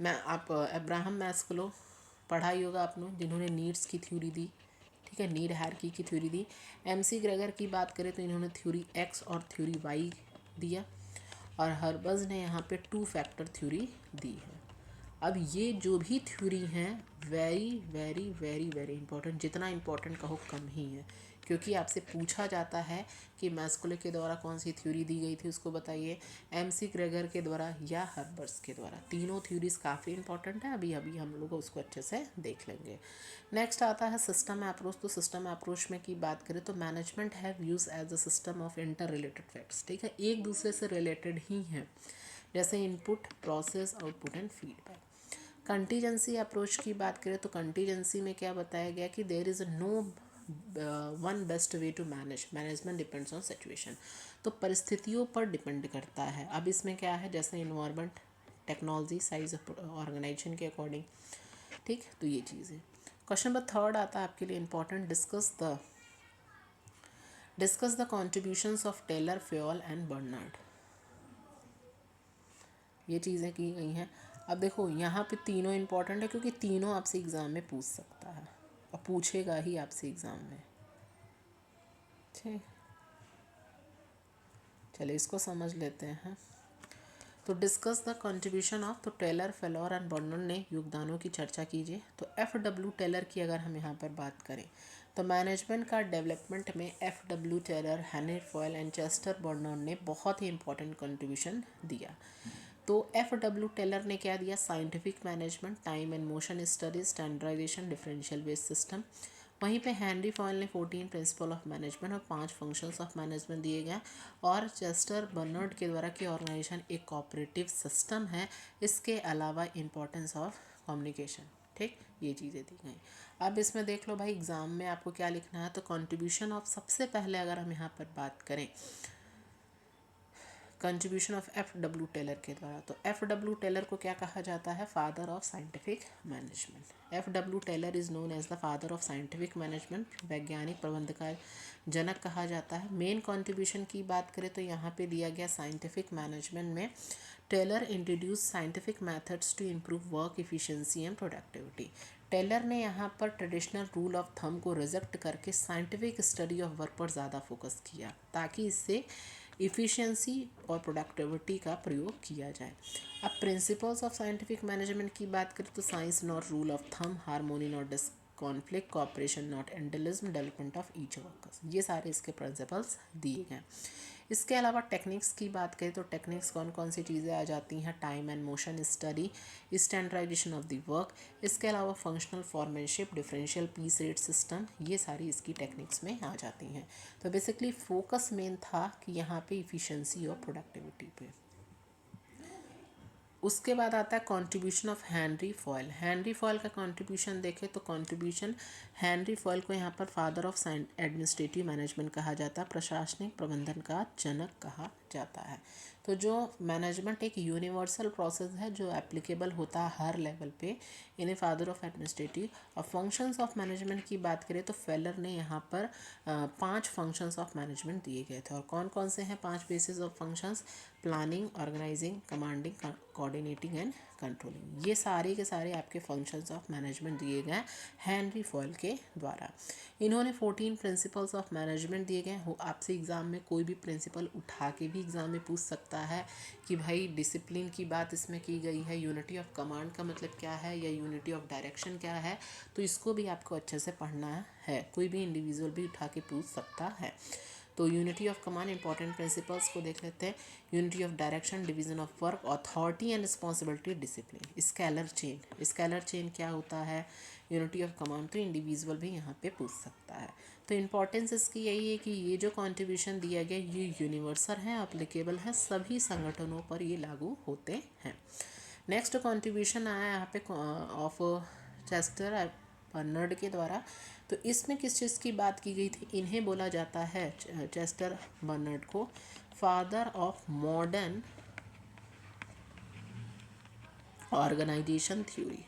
मैं आप अब्राहम मैस्कुलो पढ़ा ही होगा आपने, जिन्होंने नीड्स की थ्योरी दी। ठीक है, नीड हायरार्की की थ्योरी दी। एमसी ग्रेगर की बात करें तो इन्होंने थ्योरी एक्स और थ्योरी वाई दिया, और हर्बर्स ने यहाँ पे 2 फैक्टर थ्योरी दी है। अब ये जो भी थ्योरी हैं very very very very important, जितना इंपॉर्टेंट कहो कम ही है, क्योंकि आपसे पूछा जाता है कि मैस्कुले के द्वारा कौन सी थ्योरी दी गई थी उसको बताइए, एमसी ग्रेगर के द्वारा या हर्बर्स के द्वारा। तीनों थ्योरीज काफ़ी इंपॉर्टेंट है, अभी अभी हम लोग उसको अच्छे से देख लेंगे। नेक्स्ट आता है सिस्टम अप्रोच। तो सिस्टम अप्रोच में की बात करें तो management have use as a system of interrelated facts. ठीक है, एक दूसरे से रिलेटेड ही हैं, जैसे input, process, output and feedback. Contingency approach की बात करें तो कंटीजेंसी में क्या बताया गया कि there is no one best way to management depends on situation. तो परिस्थितियों पर डिपेंड करता है। अब इसमें क्या है, जैसे इन्वायरमेंट, टेक्नोलॉजी, साइज ऑर्गेनाइजेशन के अकॉर्डिंग। ठीक, तो ये चीज़ है। क्वेश्चन नंबर 3 आता है आपके लिए important, discuss the contributions of Taylor, Fayol and Barnard. ये चीज़ें की गई हैं। अब देखो यहाँ पे तीनों इंपॉर्टेंट है, क्योंकि तीनों आपसे एग्ज़ाम में पूछ सकता है और पूछेगा ही आपसे एग्ज़ाम में। ठीक, चलिए इसको समझ लेते हैं। तो डिस्कस द कंट्रीब्यूशन ऑफ, तो टेलर, फेलोर एंड बर्नर्ड ने योगदानों की चर्चा कीजिए। तो एफ.डब्ल्यू. टेलर की अगर हम यहाँ पर बात करें तो मैनेजमेंट का डेवलपमेंट में F W. Taylor, Henry Fayol and Chester Barnard ने बहुत ही इंपॉर्टेंट कंट्रीब्यूशन दिया। तो एफ.डब्ल्यू. टेलर ने क्या दिया, scientific management, time and motion studies, standardisation, differential based system. वहीं पे हेनरी फॉयल ने 14 प्रिंसिपल ऑफ मैनेजमेंट और 5 फंक्शंस ऑफ मैनेजमेंट दिए गए, और चेस्टर बर्नर्ड के द्वारा कि ऑर्गेनाइजेशन एक कोऑपरेटिव सिस्टम है, इसके अलावा इंपॉर्टेंस ऑफ कम्युनिकेशन। ठीक, ये चीज़ें दी गई। अब इसमें देख लो भाई एग्ज़ाम में आपको क्या लिखना है। तो कंट्रीब्यूशन ऑफ, सबसे पहले अगर हम यहाँ पर बात करें कंट्रीब्यूशन ऑफ एफ.डब्ल्यू. टेलर के द्वारा, तो एफ.डब्ल्यू. टेलर को क्या कहा जाता है, father of scientific management. F W. Taylor is known as the father of scientific management, वैज्ञानिक प्रबंध का जनक कहा जाता है। मेन कंट्रीब्यूशन की बात करें तो यहाँ पे दिया गया साइंटिफिक मैनेजमेंट में Taylor introduce scientific methods to improve work efficiency and productivity. Taylor ने यहाँ पर ट्रेडिशनल रूल ऑफ थंब को रिजेक्ट करके साइंटिफिक स्टडी ऑफ वर्क पर ज़्यादा फोकस किया, ताकि इससे इफ़िशियंसी और प्रोडक्टिविटी का प्रयोग किया जाए। अब प्रिंसिपल्स ऑफ साइंटिफिक मैनेजमेंट की बात करें तो science not rule of thumb, harmony not dis conflict, cooperation not individualism, development of each workers, ये सारे इसके प्रिंसिपल्स दिए गए। इसके अलावा टेक्निक्स की बात करें तो टेक्निक्स कौन कौन सी चीज़ें आ जाती हैं, time and motion study, standardisation of the work, इसके अलावा functional foremanship, differential piece rate system, ये सारी इसकी टेक्निक्स में आ जाती हैं। तो बेसिकली फोकस मेन था कि यहाँ पे इफ़िशियंसी और प्रोडक्टिविटी पे। उसके बाद आता है contribution of Henry foil. Henry foil का कंट्रीब्यूशन देखें तो कंट्रीब्यूशन, हेनरी फॉयल को यहाँ पर फादर ऑफ एडमिनिस्ट्रेटिव मैनेजमेंट कहा जाता है, प्रशासनिक प्रबंधन का जनक कहा जाता है। तो जो मैनेजमेंट एक यूनिवर्सल प्रोसेस है जो एप्लीकेबल होता है हर लेवल पे, इन्हें फादर ऑफ एडमिनिस्ट्रेटिव। और फंक्शंस ऑफ मैनेजमेंट की बात करें तो फेलर ने यहाँ पर 5 फंक्शंस ऑफ मैनेजमेंट दिए गए थे। और कौन कौन से हैं 5 basis of functions, planning, organising, commanding, coordinating and controlling, ये सारे के सारे आपके फंक्शंस ऑफ मैनेजमेंट दिए गए हेनरी फॉयल के द्वारा। इन्होंने 14 प्रिंसिपल्स ऑफ मैनेजमेंट दिए गए। हो आपसे एग्ज़ाम में कोई भी प्रिंसिपल उठा के भी एग्ज़ाम में पूछ सकता है कि भाई डिसिप्लिन की बात इसमें की गई है, यूनिटी ऑफ कमांड का मतलब क्या है, या यूनिटी ऑफ डायरेक्शन क्या है, तो इसको भी आपको अच्छे से पढ़ना है, कोई भी इंडिविजुअल भी उठा के पूछ सकता है। तो unity of command important principles को देख लेते हैं। Unity of direction, division of work, authority and responsibility, discipline. Scalar chain क्या होता है? यूनिटी ऑफ कमांड तो इंडिविजुअल भी यहाँ पे पूछ सकता है। तो इम्पॉर्टेंस इसकी यही है कि ये जो कॉन्ट्रीब्यूशन दिया गया ये यूनिवर्सल है, अप्लीकेबल है, सभी संगठनों पर ये लागू होते हैं। नेक्स्ट कॉन्ट्रीब्यूशन आया यहाँ पे ऑफ चेस्टर बर्नर्ड के द्वारा। तो इसमें किस चीज़ की बात की गई थी? इन्हें बोला जाता है, चेस्टर बर्नर्ड को, father of modern organisation theory.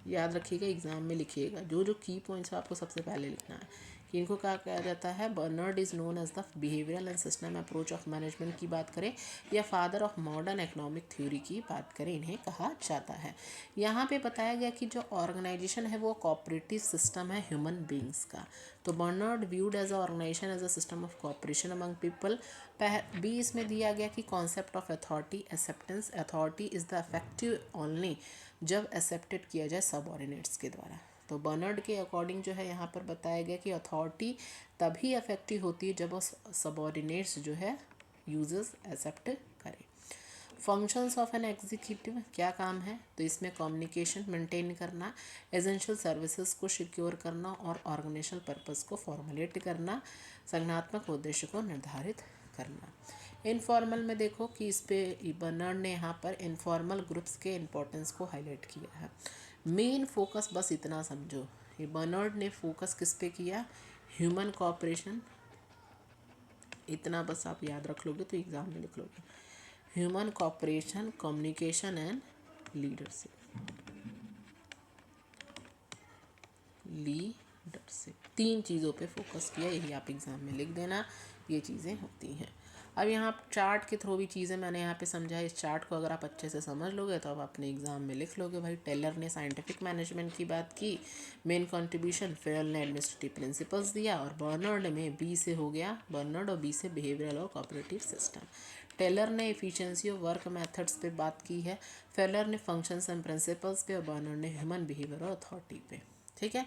याद रखिएगा, एग्जाम में लिखिएगा जो जो की पॉइंट्स आपको सबसे पहले लिखना है कि इनको क्या कहा जाता है। Barnard is known as the behavioural and system approach of management की बात करें या father of modern economic theory की बात करें, इन्हें कहा जाता है। यहाँ पे बताया गया कि जो ऑर्गेनाइजेशन है वो कोऑपरेटिव सिस्टम है ह्यूमन बींग्स का। तो Barnard viewed as organisation as a system of cooperation among people. B इसमें दिया गया कि concept of authority acceptance. Authority is the effective only जब एक्सेप्टेड किया जाए सबऑर्डिनेट्स के द्वारा। तो बर्नर्ड के अकॉर्डिंग जो है यहाँ पर बताया गया कि अथॉरिटी तभी इफेक्टिव होती है जब वो सबऑर्डिनेट्स जो है यूजर्स एक्सेप्ट करें। फंक्शंस ऑफ एन एग्जीक्यूटिव क्या काम है? तो इसमें कम्युनिकेशन मेंटेन करना, एसेंशियल सर्विसेज को सिक्योर करना और ऑर्गेनाइजेशनल पर्पस को फॉर्मुलेट करना, संगठनात्मक उद्देश्य को निर्धारित करना। इनफॉर्मल में देखो कि इस पे बर्नर्ड ने यहाँ पर इनफॉर्मल ग्रुप्स के इम्पोर्टेंस को हाईलाइट किया है। मेन फोकस बस इतना समझो, ये बर्नर्ड ने फोकस किस पे किया? Human cooperation. इतना बस आप याद रख लोगे तो एग्जाम में लिख लोगे। Human cooperation, communication and leadership, तीन चीज़ों पे फोकस किया। यही आप एग्ज़ाम में लिख देना, ये चीज़ें होती हैं। अब यहाँ चार्ट के थ्रू भी चीज़ें मैंने यहाँ पे समझा। इस चार्ट को अगर आप अच्छे से समझ लोगे तो आप अपने एग्ज़ाम में लिख लोगे। भाई टेलर ने साइंटिफिक मैनेजमेंट की बात की, मेन कंट्रीब्यूशन, फेरल ने एडमिनिस्ट्रेटिव प्रिंसिपल्स दिया, और बर्नर्ड में बी से हो गया, बर्नर्ड और बी से बिहेवियरल और कोऑपरेटिव सिस्टम। टेलर ने एफिशिएंसी ऑफ वर्क मेथड्स पे बात की है, फेलर ने फंक्शंस एंड प्रिंसिपल्स पे, और बर्नर्ड ने ह्यूमन बिहेवियर और अथॉरिटी पे। ठीक है।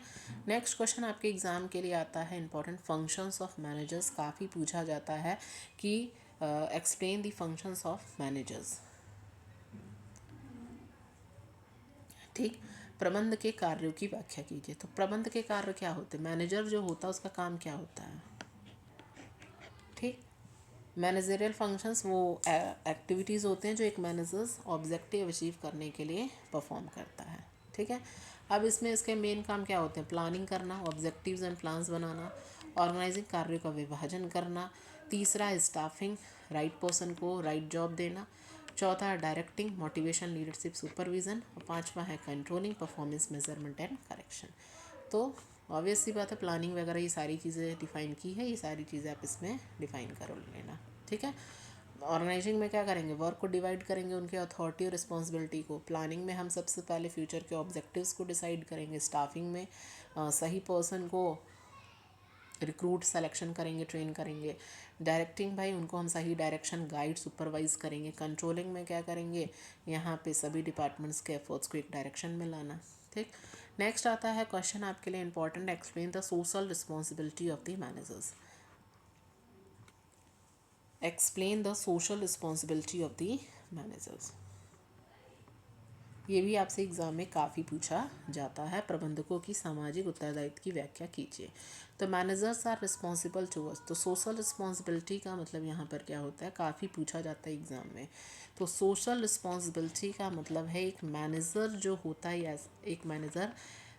नेक्स्ट क्वेश्चन आपके एग्जाम के लिए आता है इंपॉर्टेंट फंक्शंस ऑफ मैनेजर्स। काफ़ी पूछा जाता है कि explain the functions of managers. ठीक, प्रबंध के कार्यों की व्याख्या कीजिए। तो प्रबंध के कार्य क्या होते हैं? मैनेजर जो होता है उसका काम क्या होता है? ठीक, मैनेजरियल फंक्शंस वो एक्टिविटीज़ होते हैं जो एक मैनेजर्स ऑब्जेक्टिव अचीव करने के लिए परफॉर्म करता है। ठीक है। अब इसमें इसके मेन काम क्या होते हैं? प्लानिंग करना, ऑब्जेक्टिव्स एंड प्लान्स बनाना, ऑर्गेनाइजिंग कार्यों का विभाजन करना, तीसरा स्टाफिंग, राइट पर्सन को राइट जॉब देना, चौथा है डायरेक्टिंग, मोटिवेशन, लीडरशिप, सुपरविजन, और पांचवा है controlling, performance measurement and correction. तो ऑब्वियस सी बात है, प्लानिंग वगैरह ये सारी चीज़ें डिफाइन की है, ये सारी चीज़ें आप इसमें डिफाइन कर लेना। ठीक है। ऑर्गेनाइजिंग में क्या करेंगे? वर्क को डिवाइड करेंगे, उनके अथॉरिटी और रिस्पॉन्सिबिलिटी को। प्लानिंग में हम सबसे पहले फ्यूचर के ऑब्जेक्टिव्स को डिसाइड करेंगे। स्टाफिंग में सही पर्सन को रिक्रूट सेलेक्शन करेंगे, ट्रेन करेंगे। डायरेक्टिंग भाई उनको हम सही डायरेक्शन, गाइड, सुपरवाइज करेंगे। कंट्रोलिंग में क्या करेंगे? यहाँ पे सभी डिपार्टमेंट्स के एफर्ट्स को एक डायरेक्शन में लाना। ठीक। नेक्स्ट आता है क्वेश्चन आपके लिए important, explain the social responsibility of the managers. Explain the social responsibility of the managers. ये भी आपसे एग्जाम में काफ़ी पूछा जाता है। प्रबंधकों की सामाजिक उत्तरदायित्व की व्याख्या कीजिए। तो मैनेजर्स आर रिस्पॉन्सिबल टूवर्ड्स। तो सोशल रिस्पॉन्सिबिलिटी का मतलब यहाँ पर क्या होता है? काफ़ी पूछा जाता है एग्जाम में। तो सोशल रिस्पॉन्सिबिलिटी का मतलब है एक मैनेजर जो होता है, या एक मैनेजर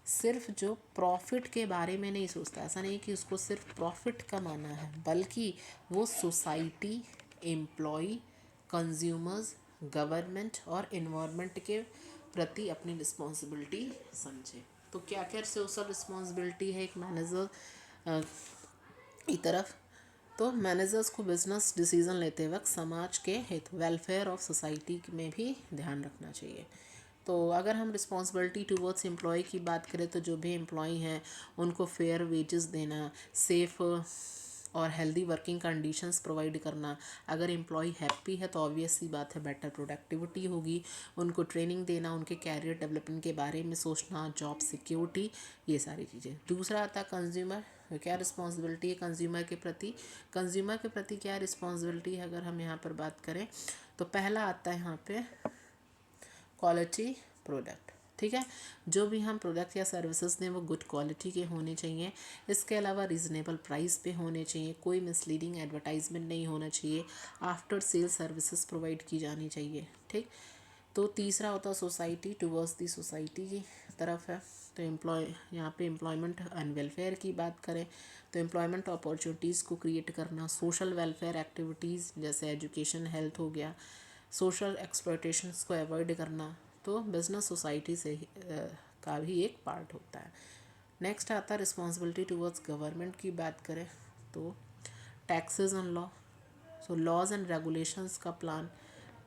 सिर्फ जो प्रॉफिट के बारे में नहीं सोचता। ऐसा नहीं कि उसको सिर्फ प्रॉफिट कमाना है, बल्कि वो सोसाइटी, एम्प्लॉय, कंज्यूमर्स, गवर्नमेंट और इन्वायरमेंट के प्रति अपनी रिस्पॉन्सिबिलिटी समझे। तो क्या क्या सोशल रिस्पॉन्सिबिलिटी है एक मैनेजर की तरफ? तो मैनेजर्स को बिजनेस डिसीजन लेते वक्त समाज के हित, वेलफेयर ऑफ सोसाइटी में भी ध्यान रखना चाहिए। तो अगर हम रिस्पॉन्सिबिलिटी टूवर्ड्स एम्प्लॉय की बात करें तो जो भी एम्प्लॉय हैं उनको फेयर वेजेस देना, सेफ़ और हेल्दी वर्किंग कंडीशंस प्रोवाइड करना। अगर एम्प्लॉय हैप्पी है तो ऑब्वियस सी बात है बेटर प्रोडक्टिविटी होगी। उनको ट्रेनिंग देना, उनके कैरियर डेवलपमेंट के बारे में सोचना, जॉब सिक्योरिटी, ये सारी चीज़ें। दूसरा आता है कंज्यूमर तो क्या रिस्पॉन्सिबिलिटी है कंज्यूमर के प्रति, कंज्यूमर के प्रति क्या रिस्पॉन्सिबिलिटी है अगर हम यहाँ पर बात करें तो पहला आता है यहाँ पे क्वालिटी प्रोडक्ट। ठीक है, जो भी हम प्रोडक्ट या सर्विसेज दें वो गुड क्वालिटी के होने चाहिए। इसके अलावा रीज़नेबल प्राइस पे होने चाहिए, कोई मिसलीडिंग एडवर्टाइजमेंट नहीं होना चाहिए, आफ्टर सेल सर्विसेज प्रोवाइड की जानी चाहिए। ठीक, तो तीसरा होता है सोसाइटी, टुवर्ड्स दी सोसाइटी की तरफ है। तो यहाँ पे एम्प्लॉयमेंट एंड वेलफेयर की बात करें तो एम्प्लॉयमेंट अपॉर्चुनिटीज़ को क्रिएट करना, सोशल वेलफेयर एक्टिविटीज़ जैसे एजुकेशन, हेल्थ हो गया, सोशल एक्सप्लॉयटेशंस को अवॉइड करना, तो बिजनेस सोसाइटी से का भी एक पार्ट होता है। नेक्स्ट आता है रिस्पॉन्सिबिलिटी टुवर्ड्स गवर्नमेंट की बात करें तो taxes and law, so laws and regulations का प्लान,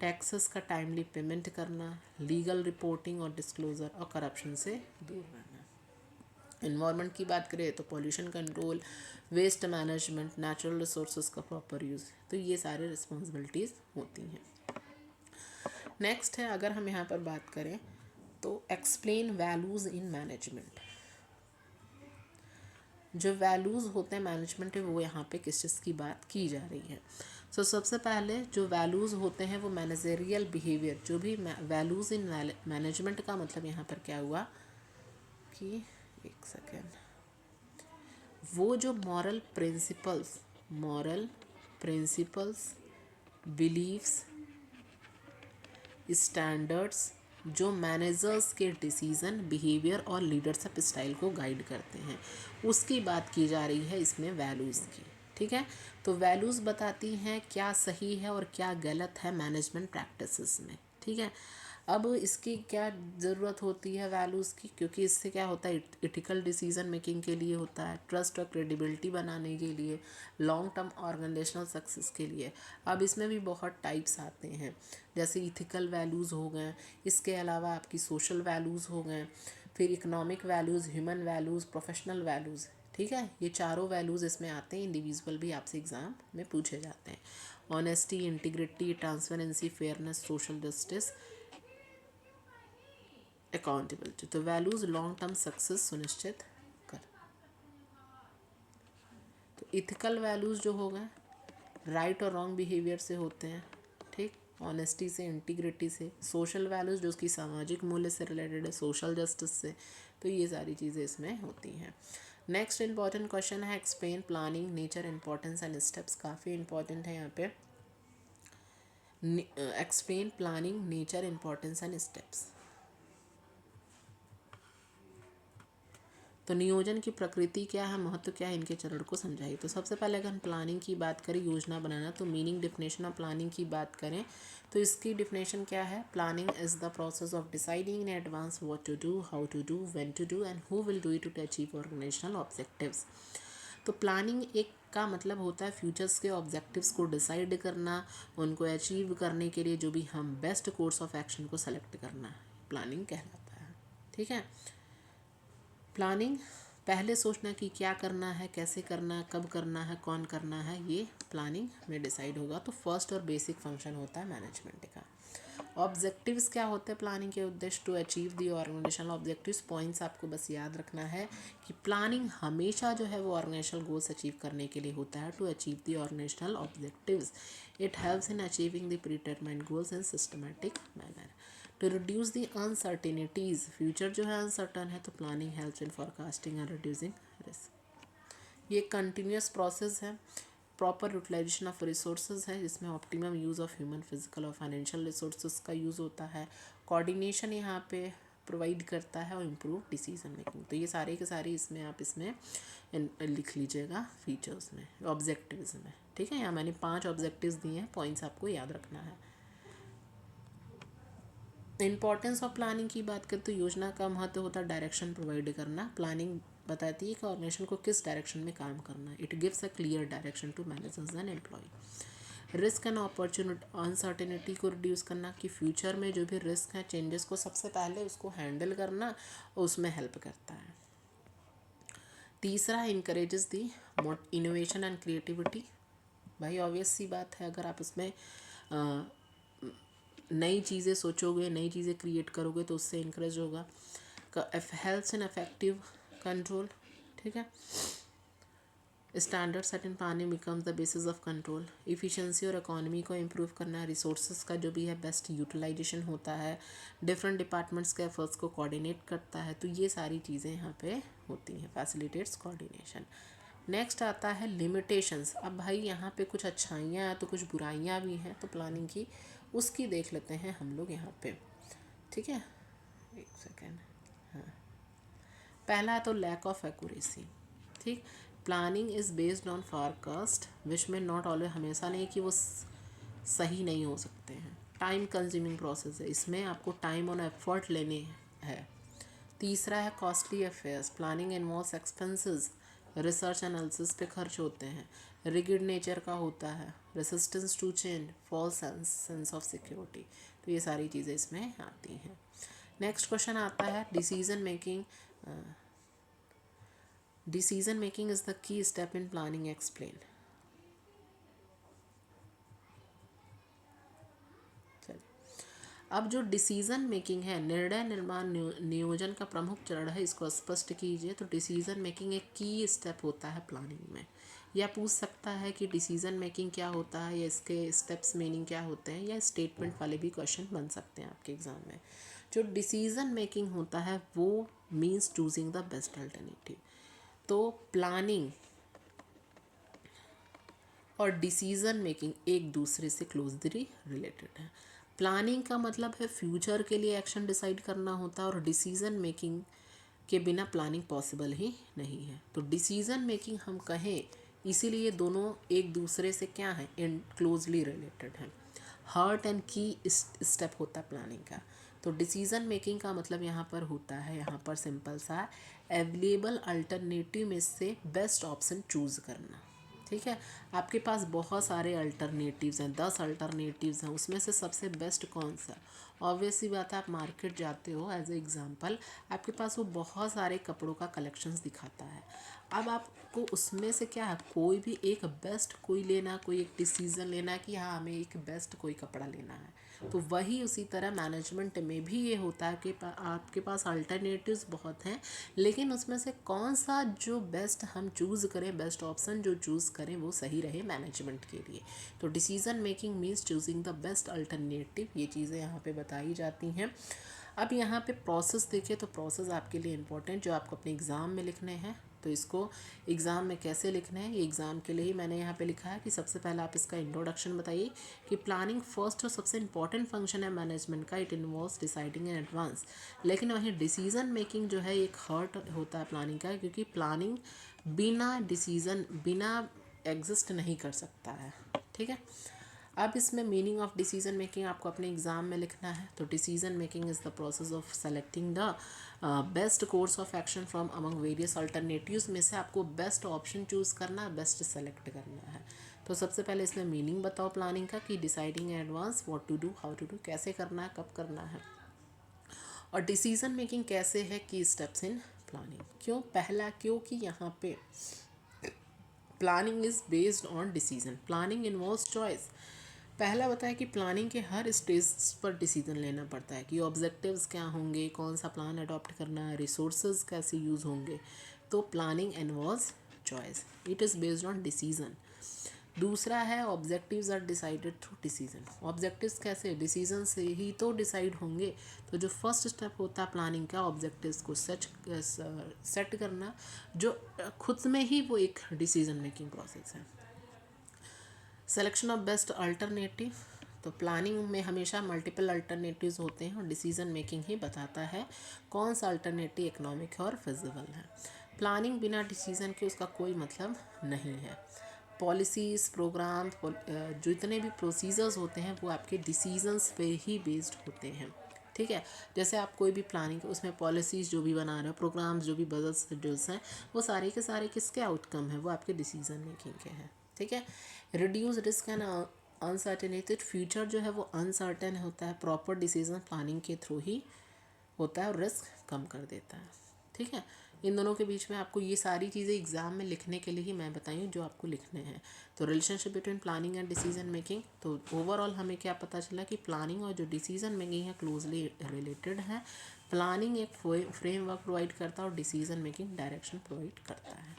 टैक्सेस का टाइमली पेमेंट करना, लीगल रिपोर्टिंग और डिस्क्लोजर और करप्शन से दूर रहना। इन्वायरमेंट की बात करें तो pollution control, waste management, natural resources का प्रॉपर यूज़, तो ये सारे रिस्पॉन्सिबिलिटीज़ होती हैं। नेक्स्ट है अगर हम यहाँ पर बात करें तो एक्सप्लेन वैल्यूज़ इन मैनेजमेंट। जो वैल्यूज़ होते हैं मैनेजमेंट में वो यहाँ पे किस चीज़ की बात की जा रही है। सो सबसे पहले जो वैल्यूज़ होते हैं वो मैनेजरियल बिहेवियर, जो भी वैल्यूज़ इन मैनेजमेंट का मतलब यहाँ पर क्या हुआ कि एक सेकेंड, वो जो मॉरल प्रिंसिपल्स बिलीव्स, स्टैंडर्ड्स जो मैनेजर्स के डिसीज़न, बिहेवियर और लीडरशिप स्टाइल को गाइड करते हैं, उसकी बात की जा रही है इसमें वैल्यूज़ की। ठीक है, तो वैल्यूज़ बताती हैं क्या सही है और क्या गलत है मैनेजमेंट प्रैक्टिसेस में। ठीक है, अब इसकी क्या ज़रूरत होती है वैल्यूज़ की, क्योंकि इससे क्या होता है इथिकल डिसीजन मेकिंग के लिए होता है, ट्रस्ट और क्रेडिबिलिटी बनाने के लिए, लॉन्ग टर्म ऑर्गेनाइजेशनल सक्सेस के लिए। अब इसमें भी बहुत टाइप्स आते हैं, जैसे इथिकल वैल्यूज़ हो गए, इसके अलावा आपकी सोशल वैल्यूज़ हो गए, फिर economic values, human values, professional values. ठीक है, ये चारों वैल्यूज़ इसमें आते हैं, इंडिविजुअल भी आपसे एग्ज़ाम में पूछे जाते हैं। Honesty, integrity, transparency, fairness, social justice, accountability, तो वैल्यूज़ लॉन्ग टर्म सक्सेस सुनिश्चित कर। तो इथिकल वैल्यूज़ जो हो गए राइट और रॉन्ग बिहेवियर से होते हैं। ठीक, ऑनेस्टी से, इंटीग्रिटी से, सोशल वैल्यूज़ जो उसकी सामाजिक मूल्य से रिलेटेड है, सोशल जस्टिस से, तो ये सारी चीज़ें इसमें होती हैं। नेक्स्ट इंपॉर्टेंट क्वेश्चन है explain planning nature, importance and steps. काफ़ी इंपॉर्टेंट है यहाँ पे, explain planning nature, importance and steps. तो नियोजन की प्रकृति क्या है, महत्व क्या है, इनके चरण को समझाइए। तो सबसे पहले अगर हम प्लानिंग की बात करें, योजना बनाना, तो मीनिंग डेफिनेशन ऑफ प्लानिंग की बात करें तो इसकी डेफिनेशन क्या है, planning is the process of deciding in advance what to do, how to do, when to do and who will do it to achieve organisational objectives. तो प्लानिंग एक का मतलब होता है फ्यूचर्स के ऑब्जेक्टिव्स को डिसाइड करना, उनको अचीव करने के लिए जो भी हम बेस्ट कोर्स ऑफ एक्शन को सेलेक्ट करना, प्लानिंग कहलाता है। ठीक है, प्लानिंग पहले सोचना कि क्या करना है, कैसे करना है, कब करना है, कौन करना है, ये प्लानिंग में डिसाइड होगा। तो फर्स्ट और बेसिक फंक्शन होता है मैनेजमेंट का। ऑब्जेक्टिव्स क्या होते हैं प्लानिंग के उद्देश्य, to achieve the organisational objectives. Points आपको बस याद रखना है कि प्लानिंग हमेशा जो है वो ऑर्गेनाइजेशनल गोल्स अचीव करने के लिए होता है, to achieve the organisational objectives. It helps in achieving the predetermined goals in systematic manner. To reduce the uncertainties, future जो है अनसर्टन है तो planning helps in forecasting and reducing risk. ये कंटिन्यूस प्रोसेस है, प्रॉपर यूटिलाइजेशन ऑफ रिसोर्सेज है जिसमें optimum use of human, physical और फाइनेंशियल रिसोर्सेज का यूज़ होता है। कोऑर्डिनेशन यहाँ पे प्रोवाइड करता है और इम्प्रूव डिसीजन मेकिंग। तो ये सारे के सारे इसमें आप इसमें लिख लीजिएगा फीचर्स में, ऑब्जेक्टिव्स में। ठीक है, यहाँ मैंने 5 ऑब्जेक्टिव्स दिए हैं, पॉइंट्स आपको याद रखना है। इंपॉर्टेंस ऑफ प्लानिंग की बात करें तो योजना का महत्व होता है डायरेक्शन प्रोवाइड करना। प्लानिंग बताती है कि ऑर्गेनाइजेशन को किस डायरेक्शन में काम करना है। It gives a clear direction to managers and employ. Risk and opportunity, uncertainty को रिड्यूस करना, कि फ्यूचर में जो भी रिस्क है, चेंजेस को सबसे पहले उसको हैंडल करना और उसमें हेल्प करता है। तीसरा, encourages the innovation and creativity. भाई ऑब्वियस सी बात है, अगर आप उसमें नई चीज़ें सोचोगे, नई चीज़ें क्रिएट करोगे तो उससे इंकरेज होगा। Helps in effective control. ठीक है, standard set in planning becomes the basis of control. Efficiency और इकोनॉमी को इम्प्रूव करना है, रिसोर्सेज का जो भी है बेस्ट यूटिलाइजेशन होता है, डिफरेंट डिपार्टमेंट्स के एफर्ट्स को कोऑर्डिनेट करता है। तो ये सारी चीज़ें यहाँ पे होती हैं, फैसिलिटेट्स कोऑर्डिनेशन। नेक्स्ट आता है लिमिटेशंस। अब भाई यहाँ पे कुछ अच्छाइयाँ हैं तो कुछ बुराइयाँ भी हैं, तो प्लानिंग की उसकी देख लेते हैं हम लोग यहाँ पे, ठीक है। एक सेकेंड। हाँ, पहला तो लैक ऑफ एक्यूरेसी, ठीक। Planning is based on forecast which में नॉट ऑलवेज, हमेशा नहीं कि वो सही नहीं हो सकते हैं। टाइम कंज्यूमिंग प्रोसेस है, इसमें आपको टाइम और एफर्ट लेने हैं। तीसरा है costly affairs. Planning involves expenses, research analysis पे खर्च होते हैं। रिगिड नेचर का होता है, resistance to change, false sense of security. तो ये सारी चीज़ें इसमें आती हैं। नेक्स्ट क्वेश्चन आता है decision making. Decision making is the key step in planning, explain. अब जो डिसीजन मेकिंग है, निर्णय निर्माण नियोजन का प्रमुख चरण है, इसको स्पष्ट कीजिए। तो डिसीजन मेकिंग एक की स्टेप होता है प्लानिंग में। या पूछ सकता है कि डिसीजन मेकिंग क्या होता है, या इसके स्टेप्स मीनिंग क्या होते हैं, या स्टेटमेंट वाले भी क्वेश्चन बन सकते हैं आपके एग्जाम में। जो डिसीजन मेकिंग होता है वो means choosing the best alternative. तो प्लानिंग और डिसीजन मेकिंग एक दूसरे से क्लोजली रिलेटेड है। प्लानिंग का मतलब है फ्यूचर के लिए एक्शन डिसाइड करना होता है, और डिसीजन मेकिंग के बिना प्लानिंग पॉसिबल ही नहीं है। तो डिसीजन मेकिंग हम कहें इसीलिए दोनों एक दूसरे से क्या है, इन क्लोजली रिलेटेड हैं। हार्ट एंड की स्टेप होता है प्लानिंग का। तो डिसीजन मेकिंग का मतलब यहाँ पर होता है, यहाँ पर सिंपल सा अवेलेबल अल्टरनेटिव में से बेस्ट ऑप्शन चूज़ करना, ठीक है। आपके पास बहुत सारे अल्टरनेटिव्स हैं, 10 अल्टरनेटिव्स हैं, उसमें से सबसे बेस्ट कौन सा। ऑब्वियस सी बात है, आप मार्केट जाते हो, एज ए एग्जांपल आपके पास वो बहुत सारे कपड़ों का कलेक्शंस दिखाता है। अब आपको उसमें से क्या है, कोई भी एक बेस्ट कोई लेना, कोई एक डिसीज़न लेना कि हाँ हमें एक बेस्ट कोई कपड़ा लेना है। तो वही उसी तरह मैनेजमेंट में भी ये होता है कि आपके पास अल्टरनेटिव्स बहुत हैं, लेकिन उसमें से कौन सा जो बेस्ट हम चूज़ करें, बेस्ट ऑप्शन जो चूज़ करें वो सही रहे मैनेजमेंट के लिए। तो decision making means choosing the best alternative, ये चीज़ें यहाँ पे बताई जाती हैं। अब यहाँ पे प्रोसेस देखिए, तो प्रोसेस आपके लिए इम्पोर्टेंट जो आपको अपने एग्ज़ाम में लिखने हैं। तो इसको एग्ज़ाम में कैसे लिखना है, ये एग्ज़ाम के लिए ही मैंने यहाँ पे लिखा है कि सबसे पहले आप इसका इंट्रोडक्शन बताइए कि प्लानिंग फर्स्ट और सबसे इंपॉर्टेंट फंक्शन है मैनेजमेंट का, it involves deciding in advance. लेकिन वहीं डिसीजन मेकिंग जो है एक हार्ट होता है प्लानिंग का, क्योंकि प्लानिंग बिना डिसीजन बिना एग्जिस्ट नहीं कर सकता है, ठीक है। अब इसमें मीनिंग ऑफ डिसीजन मेकिंग आपको अपने एग्जाम में लिखना है। तो decision making is the process of selecting the best course of action from among various alternatives में से आपको बेस्ट ऑप्शन चूज़ करना, बेस्ट सेलेक्ट करना है। तो सबसे पहले इसमें मीनिंग बताओ प्लानिंग का कि deciding in advance what to do, how to do, कैसे करना है, कब करना है। और डिसीजन मेकिंग कैसे है की स्टेप्स इन प्लानिंग। क्यों पहला, क्योंकि यहाँ पे planning is based on decision, planning involves choice. पहला बताया कि प्लानिंग के हर स्टेज पर डिसीजन लेना पड़ता है कि ऑब्जेक्टिव्स क्या होंगे, कौन सा प्लान अडॉप्ट करना है, रिसोर्सेज कैसे यूज़ होंगे। तो planning involves choice, it is based on decision. दूसरा है objectives are decided through decision. Objectives कैसे, डिसीजन से ही तो डिसाइड होंगे। तो जो फर्स्ट स्टेप होता है प्लानिंग का, ऑब्जेक्टिव्स को सेट करना, जो खुद में ही वो एक डिसीजन मेकिंग प्रोसेस है। सिलेक्शन ऑफ बेस्ट अल्टरनेटिव, तो प्लानिंग में हमेशा मल्टीपल अल्टरनेटिव्स होते हैं, और डिसीजन मेकिंग ही बताता है कौन सा अल्टरनेटिव इकोनॉमिक और फिजिबल है। प्लानिंग बिना डिसीजन के उसका कोई मतलब नहीं है। पॉलिसीज़, प्रोग्राम, जो इतने भी प्रोसीजर्स होते हैं वो आपके डिसीजंस पे ही बेस्ड होते हैं, ठीक है। जैसे आप कोई भी प्लानिंग उसमें पॉलिसीज़ जो भी बना रहे हो, प्रोग्राम्स जो भी बजट शेड्यूल्स हैं, वो सारे के सारे किसके आउटकम है, वो आपके डिसीजन मेकिंग के हैं, ठीक है। Reduce risk and uncertainty, future जो है वो अनसर्टेन होता है, प्रॉपर डिसीजन प्लानिंग के थ्रू ही होता है और रिस्क कम कर देता है, ठीक है। इन दोनों के बीच में आपको ये सारी चीज़ें एग्जाम में लिखने के लिए ही मैं बताई हूँ जो आपको लिखने हैं। तो relationship between planning and decision making, तो ओवरऑल हमें क्या पता चला कि प्लानिंग और जो डिसीजन मेकिंग है क्लोजली रिलेटेड है। प्लानिंग एक फ्रेमवर्क प्रोवाइड करता है और डिसीजन मेकिंग डायरेक्शन प्रोवाइड करता है।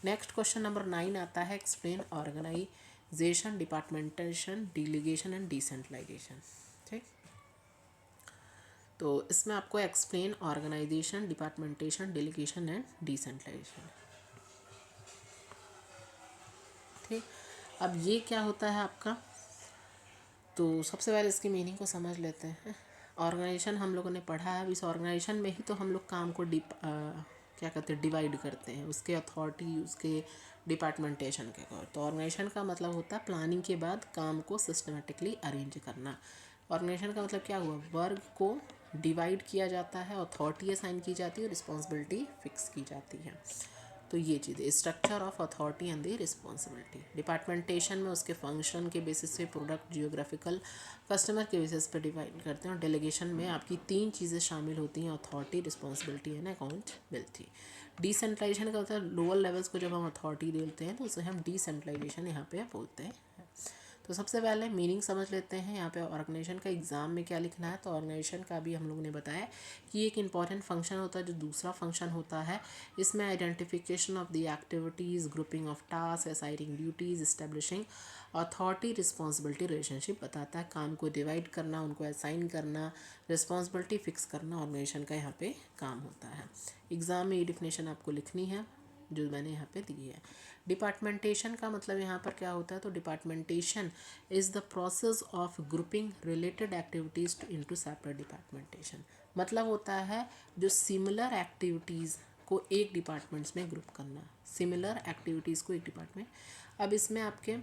नेक्स्ट क्वेश्चन नंबर 9 आता है, एक्सप्लेन ऑर्गेनाइजेशन, डिपार्टमेंटेशन, डिलीगेशन एंड डिसेंट्रलाइजेशन। ठीक, तो इसमें आपको एक्सप्लेन ऑर्गेनाइजेशन, डिपार्टमेंटेशन, डिलीगेशन एंड डिसेंट्रलाइजेशन। ठीक, अब ये क्या होता है आपका, तो सबसे पहले इसकी मीनिंग को समझ लेते हैं। ऑर्गेनाइजेशन हम लोगों ने पढ़ा है, अब इस ऑर्गेनाइजेशन में ही तो हम लोग काम को क्या कहते हैं, डिवाइड करते हैं, उसके अथॉरिटी, उसके डिपार्टमेंटेशन के अकॉर्डिंग। तो ऑर्गेनाइजेशन का मतलब होता है प्लानिंग के बाद काम को सिस्टमेटिकली अरेंज करना। ऑर्गेनाइजेशन का मतलब क्या हुआ, वर्क को डिवाइड किया जाता है, अथॉरिटी असाइन की जाती है, रिस्पॉन्सिबिलिटी फिक्स की जाती है। तो ये चीज़ है, structure of authority and the responsibility. Departmentation में उसके फंक्शन के बेसिस पे, प्रोडक्ट, जियोग्राफिकल, कस्टमर के बेसिस पे डिवाइड करते हैं। और डेलीगेशन में आपकी 3 चीज़ें शामिल होती हैं, authority, responsibility and accountability. Decentralisation का मतलब लोअर लेवल्स को जब हम अथॉरिटी देते हैं तो उसे हम डिसेंट्रलाइजेशन यहाँ पे बोलते हैं। तो सबसे पहले मीनिंग समझ लेते हैं। यहाँ पे ऑर्गेनाइजेशन का एग्जाम में क्या लिखना है, तो ऑर्गेनाइजेशन का भी हम लोगों ने बताया कि एक इंपॉर्टेंट फंक्शन होता है जो दूसरा फंक्शन होता है। इसमें identification of the activities, grouping of task, assigning duties, establishing authority responsibility relationship बताता है। काम को डिवाइड करना, उनको असाइन करना, रिस्पॉन्सिबिलिटी फिक्स करना ऑर्गेनाइजेशन का यहाँ पे काम होता है। एग्ज़ाम में ये डिफिनेशन आपको लिखनी है जो मैंने यहाँ पे दी है। डिपार्टमेंटेशन का मतलब यहाँ पर क्या होता है, तो departmentation is the process of grouping related activities into separate departmentation. मतलब होता है जो सिमिलर एक्टिविटीज़ को एक डिपार्टमेंट्स में ग्रुप करना, सिमिलर एक्टिविटीज़ को एक डिपार्टमेंट। अब इसमें आपके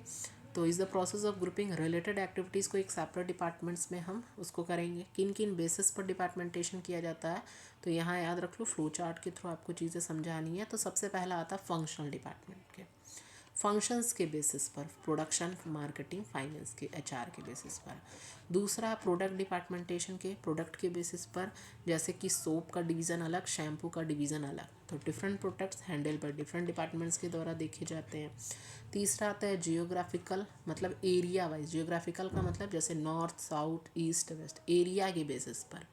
तो is the process of grouping related activities को एक सेपरेट डिपार्टमेंट्स में हम उसको करेंगे। किन किन बेसिस पर डिपार्टमेंटेशन किया जाता है, तो यहाँ याद रख लो, फ्लो चार्ट के थ्रू आपको चीज़ें समझानी है। तो सबसे पहला आता है फंक्शनल डिपार्टमेंट के फंक्शंस के बेसिस पर, प्रोडक्शन, मार्केटिंग, फाइनेंस के, एचआर के बेसिस पर। दूसरा प्रोडक्ट डिपार्टमेंटेशन के, प्रोडक्ट के बेसिस पर, जैसे कि सोप का डिवीज़न अलग, शैम्पू का डिवीज़न अलग, तो डिफरेंट प्रोडक्ट्स हैंडल पर डिफरेंट डिपार्टमेंट्स के द्वारा देखे जाते हैं। तीसरा आता है जियोग्राफिकल, मतलब एरिया वाइज। जियोग्राफिकल का मतलब जैसे north, south, east, west, area के बेसिस पर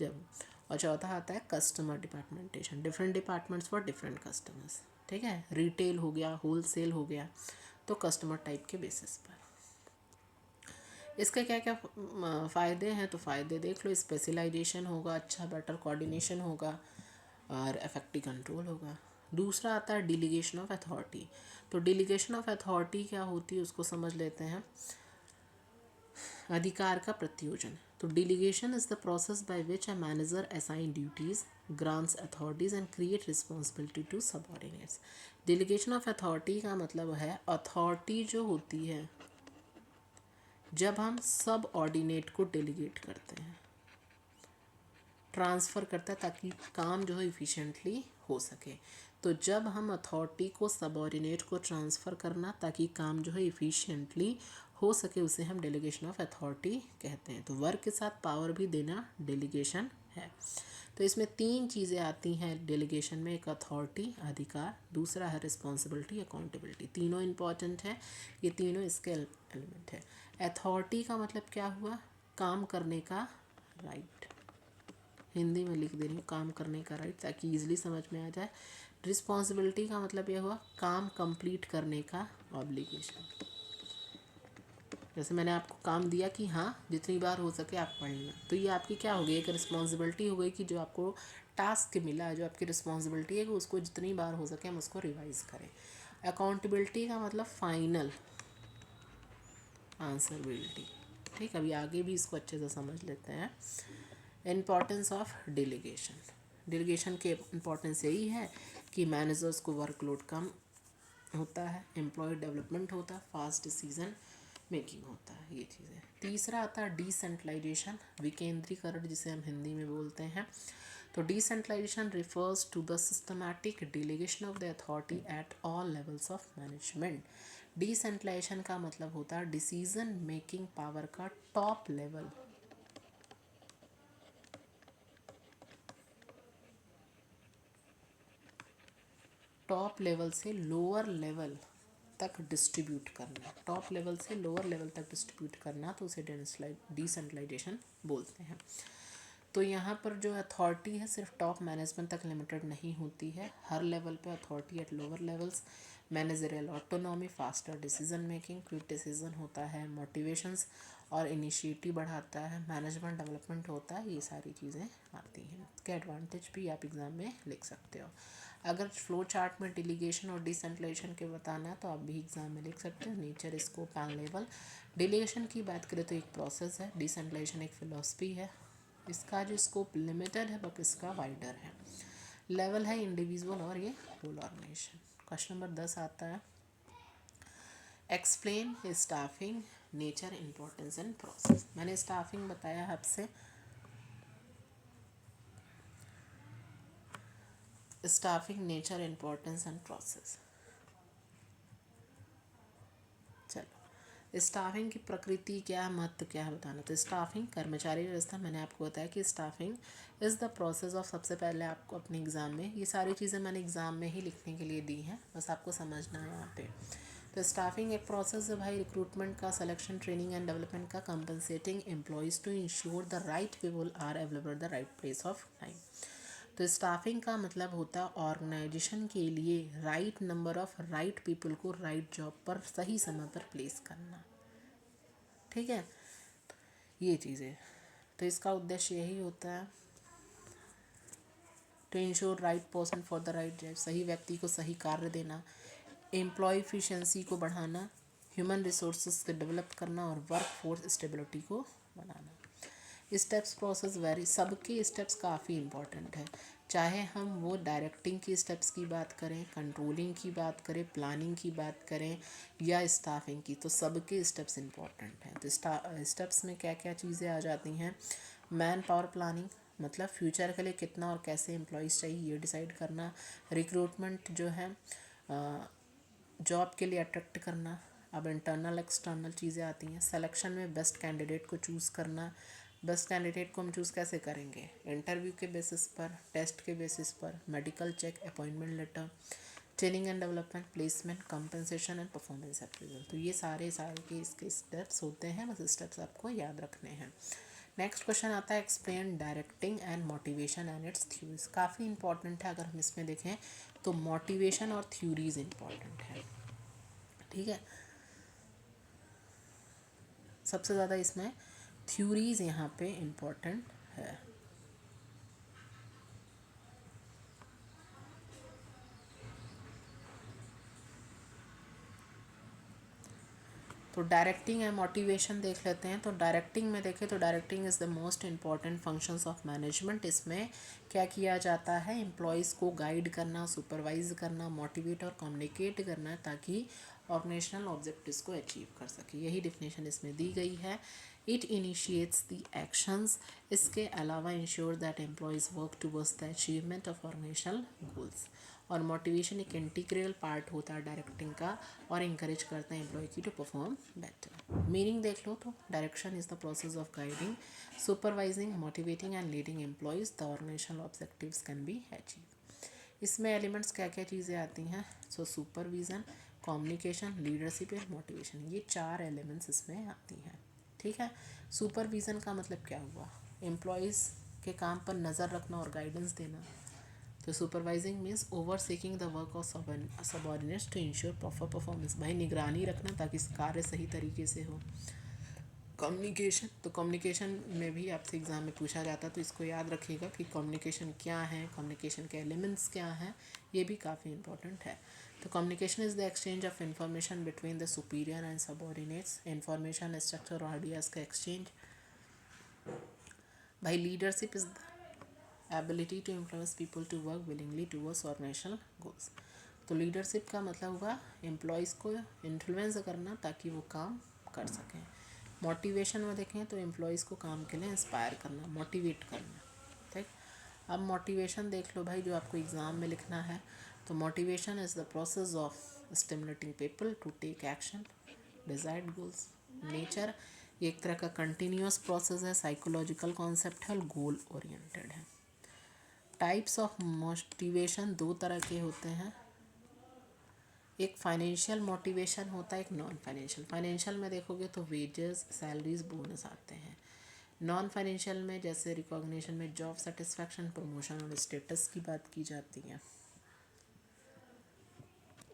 जब। और चौथा आता है customer departmentation, different departments for different customers. ठीक है, रिटेल हो गया, होल सेल हो गया, तो कस्टमर टाइप के बेसिस पर। इसके क्या क्या फ़ायदे हैं, तो फ़ायदे देख लो। स्पेशलाइजेशन होगा, अच्छा बेटर कोऑर्डिनेशन होगा और इफेक्टिव कंट्रोल होगा। दूसरा आता है डिलीगेशन ऑफ अथॉरिटी। तो डिलीगेशन ऑफ अथॉरिटी क्या होती है उसको समझ लेते हैं। अधिकार का प्रत्योजन। तो delegation is the process by which a manager assign duties, grants authorities and create responsibility to subordinates. Delegation of authority का मतलब है अथॉरिटी जो होती है जब हम सब ऑर्डिनेट को डेलीगेट करते हैं, ट्रांसफ़र करता है ताकि काम जो है इफ़िशेंटली हो सके। तो जब हम अथॉरिटी को सबऑर्डिनेट को ट्रांसफ़र करना ताकि काम जो है इफ़िशेंटली हो सके, उसे हम डेलीगेशन ऑफ अथॉरिटी कहते हैं। तो वर्क के साथ पावर भी देना डेलीगेशन है। तो इसमें 3 चीज़ें आती हैं डेलीगेशन में, एक अथॉरिटी, अधिकार, दूसरा है रिस्पॉन्सिबिलिटी, अकाउंटेबिलिटी। तीनों इंपॉर्टेंट है, ये तीनों इसके एलिमेंट है। अथॉरिटी का मतलब क्या हुआ, काम करने का राइट। हिंदी में लिख दे रही हूँ, काम करने का राइट, ताकि ईजिली समझ में आ जाए। रिस्पॉन्सिबिलिटी का मतलब यह हुआ काम कंप्लीट करने का ऑब्लिगेशन। जैसे मैंने आपको काम दिया कि हाँ जितनी बार हो सके आप पढ़ लेना, तो ये आपकी क्या हो गई, एक रिस्पॉन्सिबिलिटी हो गई कि जो आपको टास्क मिला है, जो आपकी रिस्पॉन्सिबिलिटी है कि उसको जितनी बार हो सके हम उसको रिवाइज करें। अकाउंटेबिलिटी का मतलब फाइनल आंसरबिलिटी। ठीक, अभी आगे भी इसको अच्छे से समझ लेते हैं। Importance of delegation. डेलीगेशन के इम्पॉर्टेंस यही है कि मैनेजर्स को वर्कलोड कम होता है, एम्प्लॉय डेवलपमेंट होता है, फास्ट डिसीजन मेकिंग होता है, ये चीज़ें। तीसरा आता है डिसेंट्रलाइजेशन, विकेंद्रीकरण, जिसे हम हिंदी में बोलते हैं। तो decentralisation refers to the systematic delegation of the authority at all levels of management. Decentralisation का मतलब होता है डिसीजन मेकिंग पावर का टॉप लेवल से लोअर लेवल तक डिस्ट्रीब्यूट करना, टॉप लेवल से लोअर लेवल तक डिस्ट्रीब्यूट करना, तो उसे डिसेंट्रलाइजेशन बोलते हैं। तो यहाँ पर जो अथॉरिटी है सिर्फ टॉप मैनेजमेंट तक लिमिटेड नहीं होती है, हर लेवल पे authority at lower levels, managerial autonomy, faster decision making, quick decision होता है, मोटिवेशंस और इनिशिएटिव बढ़ाता है, मैनेजमेंट डेवलपमेंट होता है, ये सारी चीज़ें आती हैं। के एडवांटेज भी आप एग्ज़ाम में लिख सकते हो। अगर फ्लो चार्ट में डिलीगेशन और डिसेंट्रलाइजेशन के बताना है तो आप भी एग्ज़ाम में लिख सकते हो। Nature, scope and level. Delegation की बात करें तो एक प्रोसेस है, डिसेंट्रलाइजेशन एक फिलॉसफी है, इसका जो स्कोप लिमिटेड है बट इसका वाइडर है। लेवल है इंडिविजुअल और ये होल ऑर्गेनाइजेशन। क्वेश्चन नंबर 10 आता है, explain staffing nature, importance and process. मैंने स्टाफिंग बताया आपसे, staffing nature, importance and process. चलो, स्टाफिंग की प्रकृति क्या है, महत्व क्या है बताना। तो स्टाफिंग कर्मचारी व्यवस्था, मैंने आपको बताया कि staffing is the process of, सबसे पहले आपको अपने एग्ज़ाम में ये सारी चीज़ें मैंने एग्ज़ाम में ही लिखने के लिए दी हैं, बस आपको समझना है यहाँ पे। तो स्टाफिंग एक प्रोसेस है भाई, रिक्रूटमेंट का, सिलेक्शन, ट्रेनिंग एंड डेवलपमेंट का, compensating employees to ensure the right people are available the right place of time. तो स्टाफिंग का मतलब होता है ऑर्गेनाइजेशन के लिए right number of right people को राइट जॉब पर सही समय पर प्लेस करना। ठीक है, ये चीज़ें, तो इसका उद्देश्य यही होता है, to ensure right person for the right job, सही व्यक्ति को सही कार्य देना, एम्प्लॉय इफिशिएंसी को बढ़ाना, ह्यूमन रिसोर्सेज को डेवलप करना और वर्क फोर्स स्टेबिलिटी को बनाना। स्टेप्स प्रोसेस वेरी, सबके स्टेप्स काफ़ी इंपॉर्टेंट है, चाहे हम वो डायरेक्टिंग की स्टेप्स की बात करें, कंट्रोलिंग की बात करें, प्लानिंग की बात करें या स्टाफिंग की, तो सबके स्टेप्स इंपॉर्टेंट हैं। तो स्टेप्स में क्या क्या चीज़ें आ जाती हैं, मैन पावर प्लानिंग, मतलब फ्यूचर के लिए कितना और कैसे एम्प्लॉयज़ चाहिए ये डिसाइड करना, रिक्रूटमेंट जो है जॉब के लिए अट्रैक्ट करना, अब इंटरनल एक्सटर्नल चीज़ें आती हैं, सिलेक्शन में बेस्ट कैंडिडेट को चूज़ करना, बेस्ट कैंडिडेट को हम चूज़ कैसे करेंगे, इंटरव्यू के बेसिस पर, टेस्ट के बेसिस पर, medical check, appointment letter, training and development, placement, compensation and performance appraisal. तो ये सारे के इसके स्टेप्स होते हैं, बस स्टेप्स आपको याद रखने हैं। नेक्स्ट क्वेश्चन आता है, explain directing and motivation and it's theories. काफ़ी इंपॉर्टेंट है, अगर हम इसमें देखें तो मोटिवेशन और थ्योरीज इंपॉर्टेंट है। ठीक है, सबसे ज़्यादा इसमें थ्योरीज यहाँ पे इम्पोर्टेंट है। तो डायरेक्टिंग एंड मोटिवेशन देख लेते हैं। तो डायरेक्टिंग में देखें तो directing is the most important functions of management. इसमें क्या किया जाता है, एम्प्लॉयज़ को गाइड करना, सुपरवाइज करना, मोटिवेट और कम्युनिकेट करना, ताकि ऑर्गेनाइजेशनल ऑब्जेक्टिव्स को अचीव कर सके। यही डिफिनेशन इसमें दी गई है। इट इनिशिएट्स द एक्शंस, इसके अलावा ensure that employees work towards the achievement of organisational goals. और मोटिवेशन एक इंटीग्रल पार्ट होता है डायरेक्टिंग का, और इंकरेज करता है एम्प्लॉय की टू परफॉर्म बेटर। मीनिंग देख लो तो direction is the process of guiding, supervising, motivating and leading employees the organisational objectives can be achieve. इसमें एलिमेंट्स क्या क्या चीज़ें आती हैं, so supervision, communication, leadership and motivation, ये 4 एलिमेंट्स इसमें आती हैं। ठीक है, सुपरविज़न का मतलब क्या हुआ, एम्प्लॉयज़ के काम पर नज़र रखना और गाइडेंस देना। तो supervising means over seeking the work of subordinates to ensure proper performance, भाई निगरानी रखना ताकि कार्य सही तरीके से हो। कम्युनिकेशन, तो कम्युनिकेशन में भी आपसे एग्ज़ाम में पूछा जाता है, तो इसको याद रखिएगा कि कम्युनिकेशन क्या है, कम्युनिकेशन के एलिमेंट्स क्या हैं, ये भी काफ़ी इंपॉर्टेंट है। तो communication is the exchange of information between the superior and subordinates, information, structure और आइडियाज़ का एक्सचेंज। भाई leadership is ability to influence people to work willingly towards organisational goals. तो लीडरशिप का मतलब हुआ एम्प्लॉयज़ को इन्फ्लुएंस करना ताकि वो काम कर सकें। मोटिवेशन में देखें तो एम्प्लॉयज़ को काम के लिए इंस्पायर करना, मोटिवेट करना। ठीक, अब मोटिवेशन देख लो भाई, जो आपको एग्ज़ाम में लिखना है। तो motivation is the process of stimulating people to take action desired goals. Nature, ये एक तरह का कंटिन्यूस प्रोसेस है, साइकोलॉजिकल कॉन्सेप्ट है और गोल ओरिएंटेड है। टाइप्स ऑफ मोटिवेशन 2 तरह के होते हैं, एक फाइनेंशियल मोटिवेशन होता है, एक नॉन फाइनेंशियल। फाइनेंशियल में देखोगे तो वेजेस, सैलरीज, बोनस आते हैं। नॉन फाइनेंशियल में जैसे रिकॉग्निशन में जॉब सेटिस्फैक्शन, प्रमोशन और स्टेटस की बात की जाती है।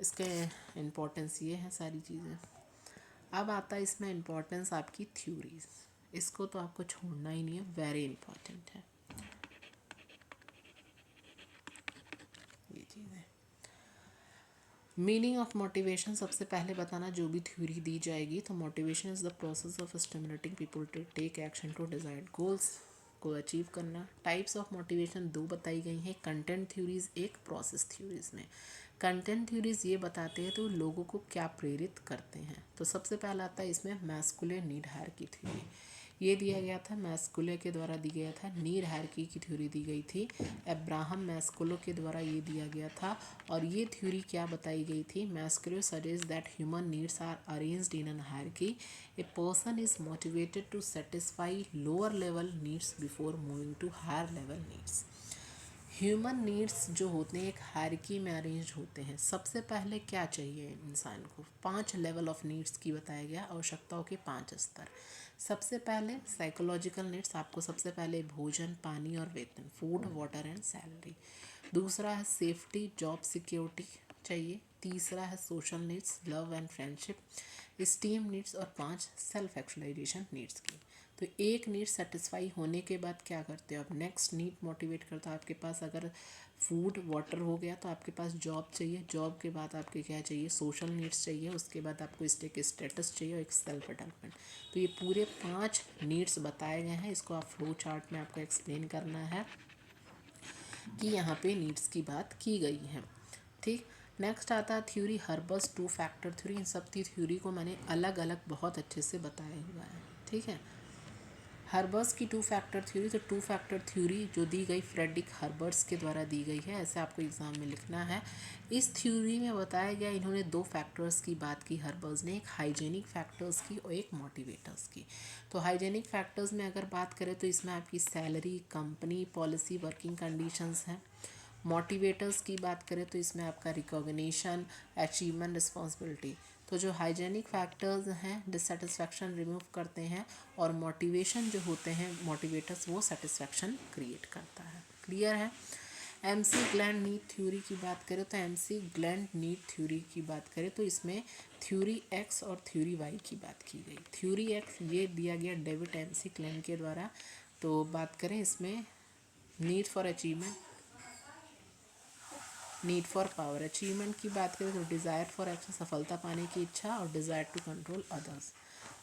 इसके इम्पोर्टेंस ये है सारी चीज़ें। अब आता है इसमें इम्पोर्टेंस आपकी थ्योरीज, इसको तो आपको छोड़ना ही नहीं है, वेरी इंपॉर्टेंट है ये चीज़ें। मीनिंग ऑफ मोटिवेशन सबसे पहले बताना, जो भी थ्योरी दी जाएगी तो motivation is the process of stimulating people to take action to desired goals को अचीव करना। टाइप्स ऑफ मोटिवेशन दो बताई गई हैं, कंटेंट थ्योरीज एक, प्रोसेस थ्योरीज में। कंटेंट थ्योरीज ये बताते हैं तो लोगों को क्या प्रेरित करते हैं। तो सबसे पहला आता है इसमें मैस्कुलिन नीड हायरार्की थ्योरी, ये दिया गया था मैस्कुले के द्वारा दी गया था। नीड हायरार्की की थ्योरी दी गई थी अब्राहम मैस्कुलो के द्वारा, ये दिया गया था। और ये थ्योरी क्या बताई गई थी, Maslow suggest that human needs are arranged in an hierarchy, a person is motivated to satisfy lower level needs before moving to higher level needs. Human needs जो होते हैं एक हायरार्की में अरेंज होते हैं। सबसे पहले क्या चाहिए इंसान को, 5 लेवल ऑफ नीड्स की बताया गया, आवश्यकताओं के 5 स्तर। सबसे पहले साइकोलॉजिकल नीड्स, आपको सबसे पहले भोजन, पानी और वेतन, फूड, वाटर एंड सैलरी। दूसरा है सेफ्टी, जॉब सिक्योरिटी चाहिए। तीसरा है social needs, love and friendship, steam needs. और 5 सेल्फ एक्चुअलाइजेशन नीड्स की। तो एक नीड सेटिस्फाई होने के बाद क्या करते हो आप, नेक्स्ट नीड मोटिवेट करता है। आपके पास अगर फूड वाटर हो गया तो आपके पास जॉब चाहिए, जॉब के बाद आपके क्या चाहिए, सोशल नीड्स चाहिए, उसके बाद आपको एक स्टेटस चाहिए और एक सेल्फ डेवलपमेंट। तो ये पूरे 5 नीड्स बताए गए हैं, इसको आप फ्लो चार्ट में आपको एक्सप्लेन करना है कि यहाँ पे नीड्स की बात की गई है। ठीक, नेक्स्ट आता है थ्योरी हर्बस 2 फैक्टर थ्योरी। इन सब की थ्योरी को मैंने अलग अलग बहुत अच्छे से बताया हुआ है। ठीक है, हर्बर्स की 2 फैक्टर थ्योरी, तो 2 फैक्टर थ्योरी जो दी गई फ्रेडरिक हर्बर्स के द्वारा दी गई है, ऐसे आपको एग्जाम में लिखना है। इस थ्योरी में बताया गया, इन्होंने 2 फैक्टर्स की बात की हर्बर्स ने, एक हाइजेनिक फैक्टर्स की और एक मोटिवेटर्स की। तो हाइजेनिक फैक्टर्स में अगर बात करें तो इसमें आपकी salary, company policy, working conditions हैं। मोटिवेटर्स की बात करें तो इसमें आपका रिकॉग्निशन, अचीवमेंट, रिस्पॉन्सिबिलिटी। तो जो हाइजेनिक फैक्टर्स हैं डिससेटिस्फैक्शन रिमूव करते हैं, और मोटिवेशन जो होते हैं मोटिवेटर्स वो सेटिस्फैक्शन क्रिएट करता है। क्लियर है। एमसी ग्लैंड नीड थ्योरी की बात करें तो एमसी ग्लैंड नीड थ्योरी की बात करें तो इसमें थ्योरी एक्स और थ्योरी वाई की बात की गई। थ्योरी एक्स ये दिया गया डेविड एमसी ग्लैंड के द्वारा। तो बात करें इसमें need for achievement, need for power, achievement की बात करें तो डिज़ायर फॉर एक्शन, सफलता पाने की इच्छा, और डिज़ायर टू कंट्रोल अदर्स।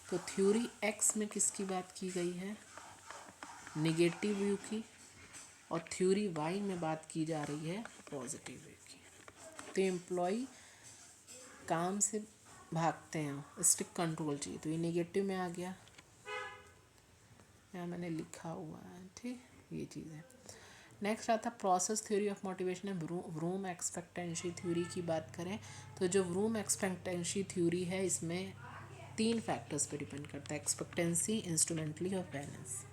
तो थ्योरी एक्स में किसकी बात की गई है, निगेटिव व्यू की। और थ्योरी वाई में बात की जा रही है पॉजिटिव व्यू की। तो एम्प्लॉय काम से भागते हैं, स्ट्रिक्ट कंट्रोल चाहिए, तो ये नेगेटिव में आ गया, यहाँ मैंने लिखा हुआ है। ठीक, ये चीज़ है। नेक्स्ट आता प्रोसेस थ्योरी ऑफ मोटिवेशन है। व्रूम एक्सपेक्टेंसी थ्योरी की बात करें तो जो व्रूम एक्सपेक्टेंसी थ्योरी है इसमें 3 फैक्टर्स पे डिपेंड करता है, एक्सपेक्टेंसी, इंस्ट्रूमेंटली और बैलेंस।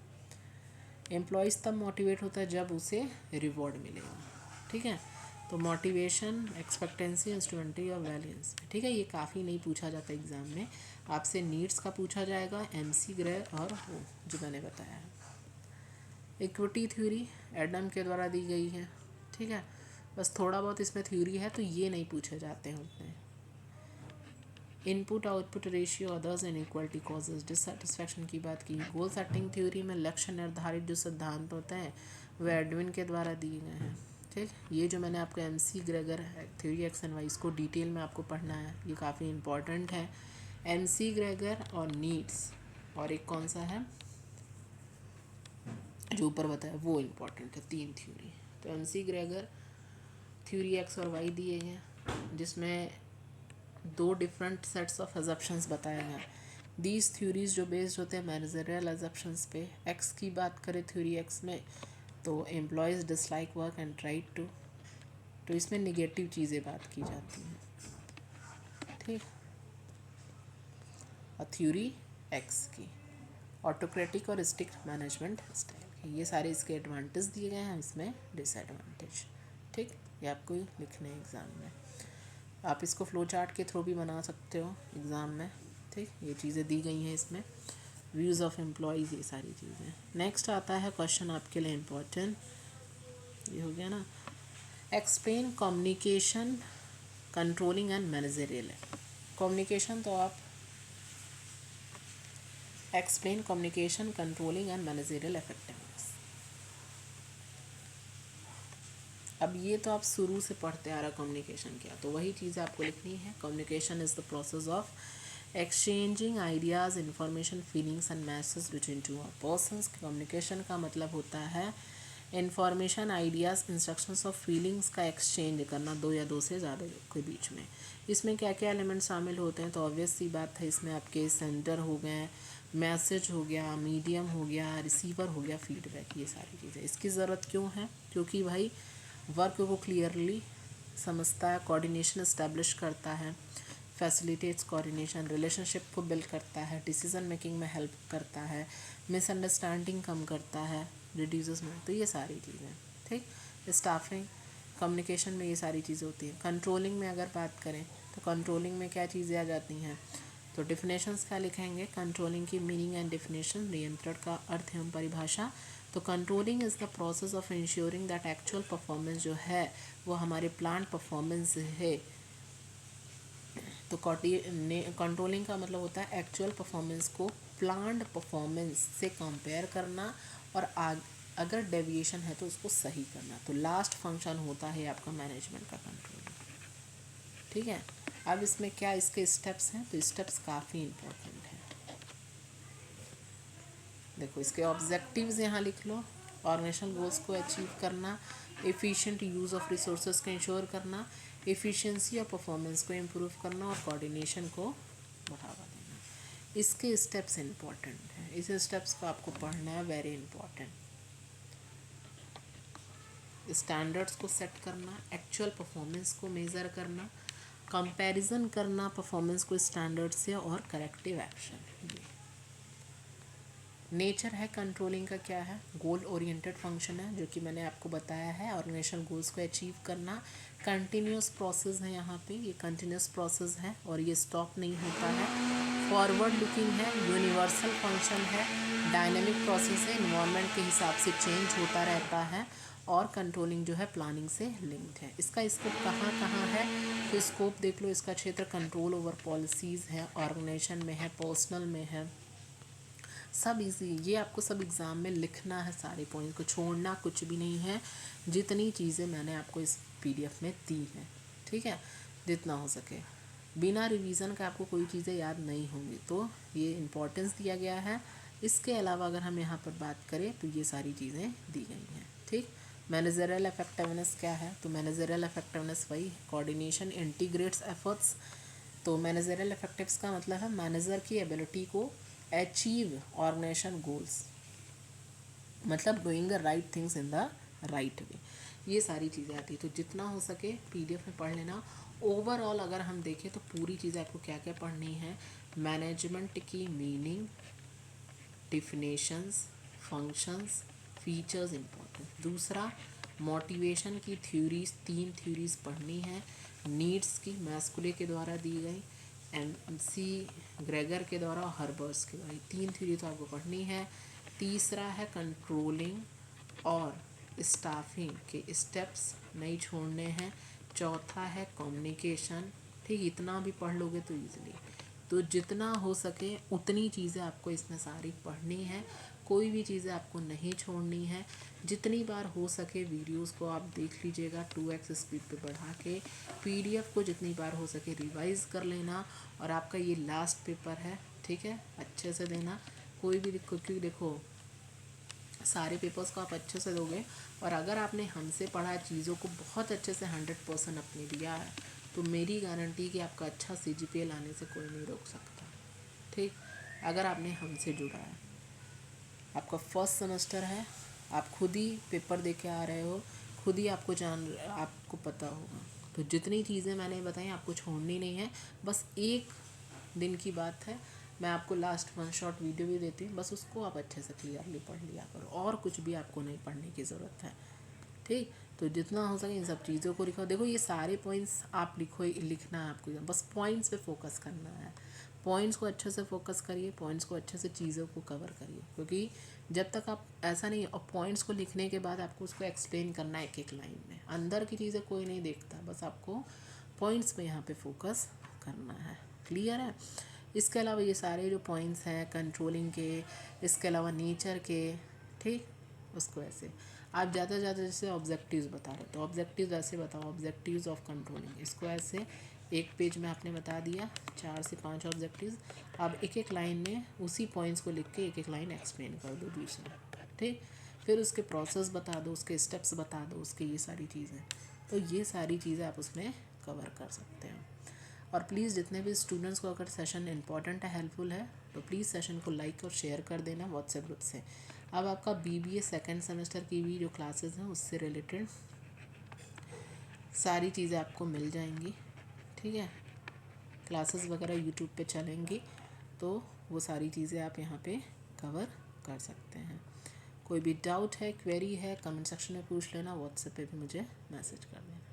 एम्प्लॉयज़ तब मोटिवेट होता है जब उसे रिवॉर्ड मिलेगा। ठीक है, तो मोटिवेशन, एक्सपेक्टेंसी, इंस्ट्रूमेंटली और बैलेंस। ठीक है, ये काफ़ी नहीं पूछा जाता एग्ज़ाम में, आपसे नीड्स का पूछा जाएगा, एमसी ग्रे और वो जो मैंने बताया है। इक्विटी थ्योरी एडम के द्वारा दी गई है। ठीक है, बस थोड़ा बहुत इसमें थ्योरी है तो ये नहीं पूछे जाते हैं उतने। Input output ratio, others and equality causes, dissatisfaction की बात की। गोल सेटिंग थ्योरी में लक्ष्य निर्धारित जो सिद्धांत होते हैं वह एडविन के द्वारा दिए गए हैं। ठीक, ये जो मैंने आपको McGregor theory X and Y, इसको डिटेल में आपको पढ़ना है, ये काफ़ी इंपॉर्टेंट है। एमसी ग्रेगर और नीड्स, और एक कौन सा है जो ऊपर बताया वो इम्पॉर्टेंट है, 3 थ्योरी। तो एमसी ग्रेगर थ्योरी एक्स और वाई दिए हैं जिसमें 2 डिफरेंट सेट्स ऑफ अजप्शंस बताए गए। दीज थ्योरीज जो बेस्ड होते हैं मैनेजरियल अजप्शंस पे। एक्स की बात करें थ्योरी एक्स में तो employees dislike work and try to, तो इसमें निगेटिव चीज़ें बात की जाती हैं। ठीक, और थ्योरी एक्स की ऑटोक्रेटिक और स्ट्रिक्ट मैनेजमेंट स्टाइल की। ये सारे इसके एडवांटेज दिए गए हैं, इसमें डिसएडवांटेज। ठीक, ये आपको लिखने हैं एग्ज़ाम में, आप इसको फ्लो चार्ट के थ्रू भी बना सकते हो एग्ज़ाम में। ठीक, ये चीज़ें दी गई हैं इसमें। व्यूज़ ऑफ एम्प्लॉयज़, ये सारी चीज़ें। नेक्स्ट आता है क्वेश्चन आपके लिए इम्पोर्टेंट, ये हो गया ना, explain communication controlling and managerial. Communication तो आप explain communication controlling and managerial effectiveness. अब ये तो आप शुरू से पढ़ते आ रहा कम्युनिकेशन क्या, तो वही चीज़ आपको लिखनी है। Communication is the process of exchanging ideas, information, feelings and message between two persons. Communication का मतलब होता है इंफॉर्मेशन, आइडियाज़, इंस्ट्रक्शंस और फीलिंग्स का एक्सचेंज करना दो या दो से ज़्यादा के बीच में। इसमें क्या क्या एलिमेंट शामिल होते हैं, तो ऑब्वियस सी बात है, इसमें आपके सेंटर हो गए, मैसेज हो गया, मीडियम हो गया, रिसीवर हो गया, फीडबैक, ये सारी चीज़ें। इसकी ज़रूरत क्यों है, क्योंकि भाई वर्क को क्लियरली समझता है, कोऑर्डिनेशन इस्टेब्लिश करता है, फैसिलिटेट्स कोऑर्डिनेशन, रिलेशनशिप को बिल्ड करता है, डिसीजन मेकिंग में हेल्प करता है, मिसअंडरस्टैंडिंग कम करता है, रिड्यूसेस में, तो ये सारी चीज़ें। ठीक, स्टाफिंग कम्युनिकेशन में ये सारी चीज़ें होती हैं। कंट्रोलिंग में अगर बात करें तो कंट्रोलिंग में क्या चीज़ें आ जाती हैं, तो डिफिनेशंस क्या लिखेंगे, कंट्रोलिंग की मीनिंग एंड डिफिनेशन, नियंत्रण का अर्थ एवं परिभाषा। तो controlling is the process of ensuring that actual performance जो है वो हमारे प्लान परफॉर्मेंस है। तो कंट्रोलिंग का मतलब होता है एक्चुअल परफॉर्मेंस को प्लान्ड परफॉर्मेंस से कंपेयर करना, और अगर डेविएशन है तो उसको सही करना। तो लास्ट फंक्शन होता है आपका मैनेजमेंट का कंट्रोलिंग। ठीक है, अब इसमें क्या इसके स्टेप्स हैं, तो स्टेप्स काफ़ी इम्पोर्टेंट हैं। देखो इसके ऑब्जेक्टिव्स यहाँ लिख लो, ऑर्गेनाइजेशनल गोल्स को अचीव करना, एफिशिएंट यूज़ ऑफ रिसोर्सेज को इंश्योर करना, एफिशिएंसी और परफॉर्मेंस को इम्प्रूव करना, और कोऑर्डिनेशन को बढ़ावा देना। इसके स्टेप्स इम्पॉर्टेंट हैं, इस स्टेप्स को आपको पढ़ना है, वेरी इंपॉर्टेंट। स्टैंडर्ड्स को सेट करना, एक्चुअल परफॉर्मेंस को मेज़र करना, कंपैरिजन करना परफॉर्मेंस को स्टैंडर्ड से, और करेक्टिव एक्शन। नेचर है कंट्रोलिंग का क्या है, गोल ओरिएंटेड फंक्शन है, जो कि मैंने आपको बताया है, ऑर्गेनाइजेशनल गोल्स को अचीव करना। कंटिन्यूस प्रोसेस है, यहाँ पे ये कंटिन्यूस प्रोसेस है और ये स्टॉप नहीं होता है। फॉरवर्ड लुकिंग है, यूनिवर्सल फंक्शन है, डायनेमिक प्रोसेस है, इन्वायरमेंट के हिसाब से चेंज होता रहता है, और कंट्रोलिंग जो है प्लानिंग से लिंक्ड है। इसका स्कोप कहाँ कहाँ है, तो स्कोप देख लो, इसका क्षेत्र कंट्रोल ओवर पॉलिसीज़ है, ऑर्गेनाइजेशन में है, पर्सनल में है, सब इजी। ये आपको सब एग्ज़ाम में लिखना है, सारे पॉइंट को छोड़ना कुछ भी नहीं है। जितनी चीज़ें मैंने आपको इस पीडीएफ में दी हैं, ठीक है, जितना हो सके। बिना रिवीजन का आपको कोई चीज़ें याद नहीं होंगी, तो ये इम्पोर्टेंस दिया गया है। इसके अलावा अगर हम यहाँ पर बात करें तो ये सारी चीज़ें दी गई हैं। ठीक, मैनेजरियल इफेक्टिवनेस क्या है, तो मैनेजरियल इफेक्टिवनेस वही कोऑर्डिनेशन इंटीग्रेट्स एफर्ट्स। तो मैनेजरियल इफेक्टिव्स का मतलब है मैनेजर की एबिलिटी को अचीव ऑर्गेनाइजेशन गोल्स, मतलब doing the right things in the right way, ये सारी चीज़ें आती है। तो जितना हो सके पीडीएफ में पढ़ लेना। ओवरऑल अगर हम देखें तो पूरी चीज़ें आपको क्या क्या पढ़नी है, मैनेजमेंट की meaning, definitions, functions, features important. दूसरा, मोटिवेशन की थ्योरीज, 3 थ्योरीज पढ़नी है। नीड्स की मैस्कुले के द्वारा दी गई, MC ग्रेगर के द्वारा और हर्बर्स के द्वारा, 3 थ्योरी तो आपको पढ़नी है। तीसरा है कंट्रोलिंग और स्टाफिंग के स्टेप्स नहीं छोड़ने हैं। चौथा है कम्युनिकेशन। ठीक, इतना भी पढ़ लोगे तो ईजिली, तो जितना हो सके उतनी चीज़ें आपको इसमें सारी पढ़नी है, कोई भी चीज़ें आपको नहीं छोड़नी है। जितनी बार हो सके वीडियोस को आप देख लीजिएगा 2x स्पीड पे बढ़ा के, पीडीएफ को जितनी बार हो सके रिवाइज़ कर लेना। और आपका ये लास्ट पेपर है, ठीक है, अच्छे से देना, कोई भी दिक्कत, क्योंकि देखो सारे पेपर्स को आप अच्छे से दोगे, और अगर आपने हमसे पढ़ा चीज़ों को बहुत अच्छे से 100% अपने दिया है, तो मेरी गारंटी कि आपका अच्छा CGPA लाने से कोई नहीं रोक सकता। ठीक, अगर आपने हमसे जुड़ा है, आपका फर्स्ट सेमेस्टर है, आप खुद ही पेपर दे के आ रहे हो, खुद ही आपको पता होगा। तो जितनी चीज़ें मैंने बताई आपको छोड़नी नहीं है। बस एक दिन की बात है, मैं आपको लास्ट 1 शॉट वीडियो भी देती हूँ, बस उसको आप अच्छे से क्लियरली पढ़ लिया करो, और कुछ भी आपको नहीं पढ़ने की ज़रूरत है। ठीक, तो जितना हो सके इन सब चीज़ों को लिखो। देखो ये सारे पॉइंट्स आप लिखना है आपको, बस पॉइंट्स पे फोकस करना है, पॉइंट्स को अच्छे से फोकस करिए, पॉइंट्स को अच्छे से चीज़ों को कवर करिए, क्योंकि जब तक आप ऐसा नहीं, और पॉइंट्स को लिखने के बाद आपको उसको एक्सप्लेन करना है एक एक लाइन में, अंदर की चीज़ें कोई नहीं देखता, बस आपको पॉइंट्स पे यहाँ पे फोकस करना है। क्लियर है? इसके अलावा ये सारे जो पॉइंट्स हैं कंट्रोलिंग के, इसके अलावा नेचर के, ठीक, उसको ऐसे आप ज़्यादा से ज़्यादा जैसे ऑब्जेक्टिव्स बता रहे हो तो ऑब्जेक्टिव्स ऐसे बताओ, ऑब्जेक्टिव्स ऑफ कंट्रोलिंग, इसको ऐसे एक पेज में आपने बता दिया 4 से 5 ऑब्जेक्टिव्स। आप एक एक लाइन में उसी पॉइंट्स को लिख के एक एक लाइन एक्सप्लेन कर दो बीच में, ठीक। फिर उसके प्रोसेस बता दो, उसके स्टेप्स बता दो, उसके ये सारी चीज़ें, तो ये सारी चीज़ें आप उसमें कवर कर सकते हो। और प्लीज़ जितने भी स्टूडेंट्स को अगर सेशन इंपॉर्टेंट है, हेल्पफुल है, तो प्लीज़ सेशन को लाइक और शेयर कर देना व्हाट्सएप ग्रुप से। अब आपका बीबीए सेकेंड सेमेस्टर की भी जो क्लासेस हैं उससे रिलेटेड सारी चीज़ें आपको मिल जाएंगी, ठीक है। क्लासेस वगैरह यूट्यूब पे चलेंगी, तो वो सारी चीज़ें आप यहाँ पे कवर कर सकते हैं। कोई भी डाउट है, क्वेरी है, कमेंट सेक्शन में पूछ लेना, व्हाट्सएप पे भी मुझे मैसेज कर देना।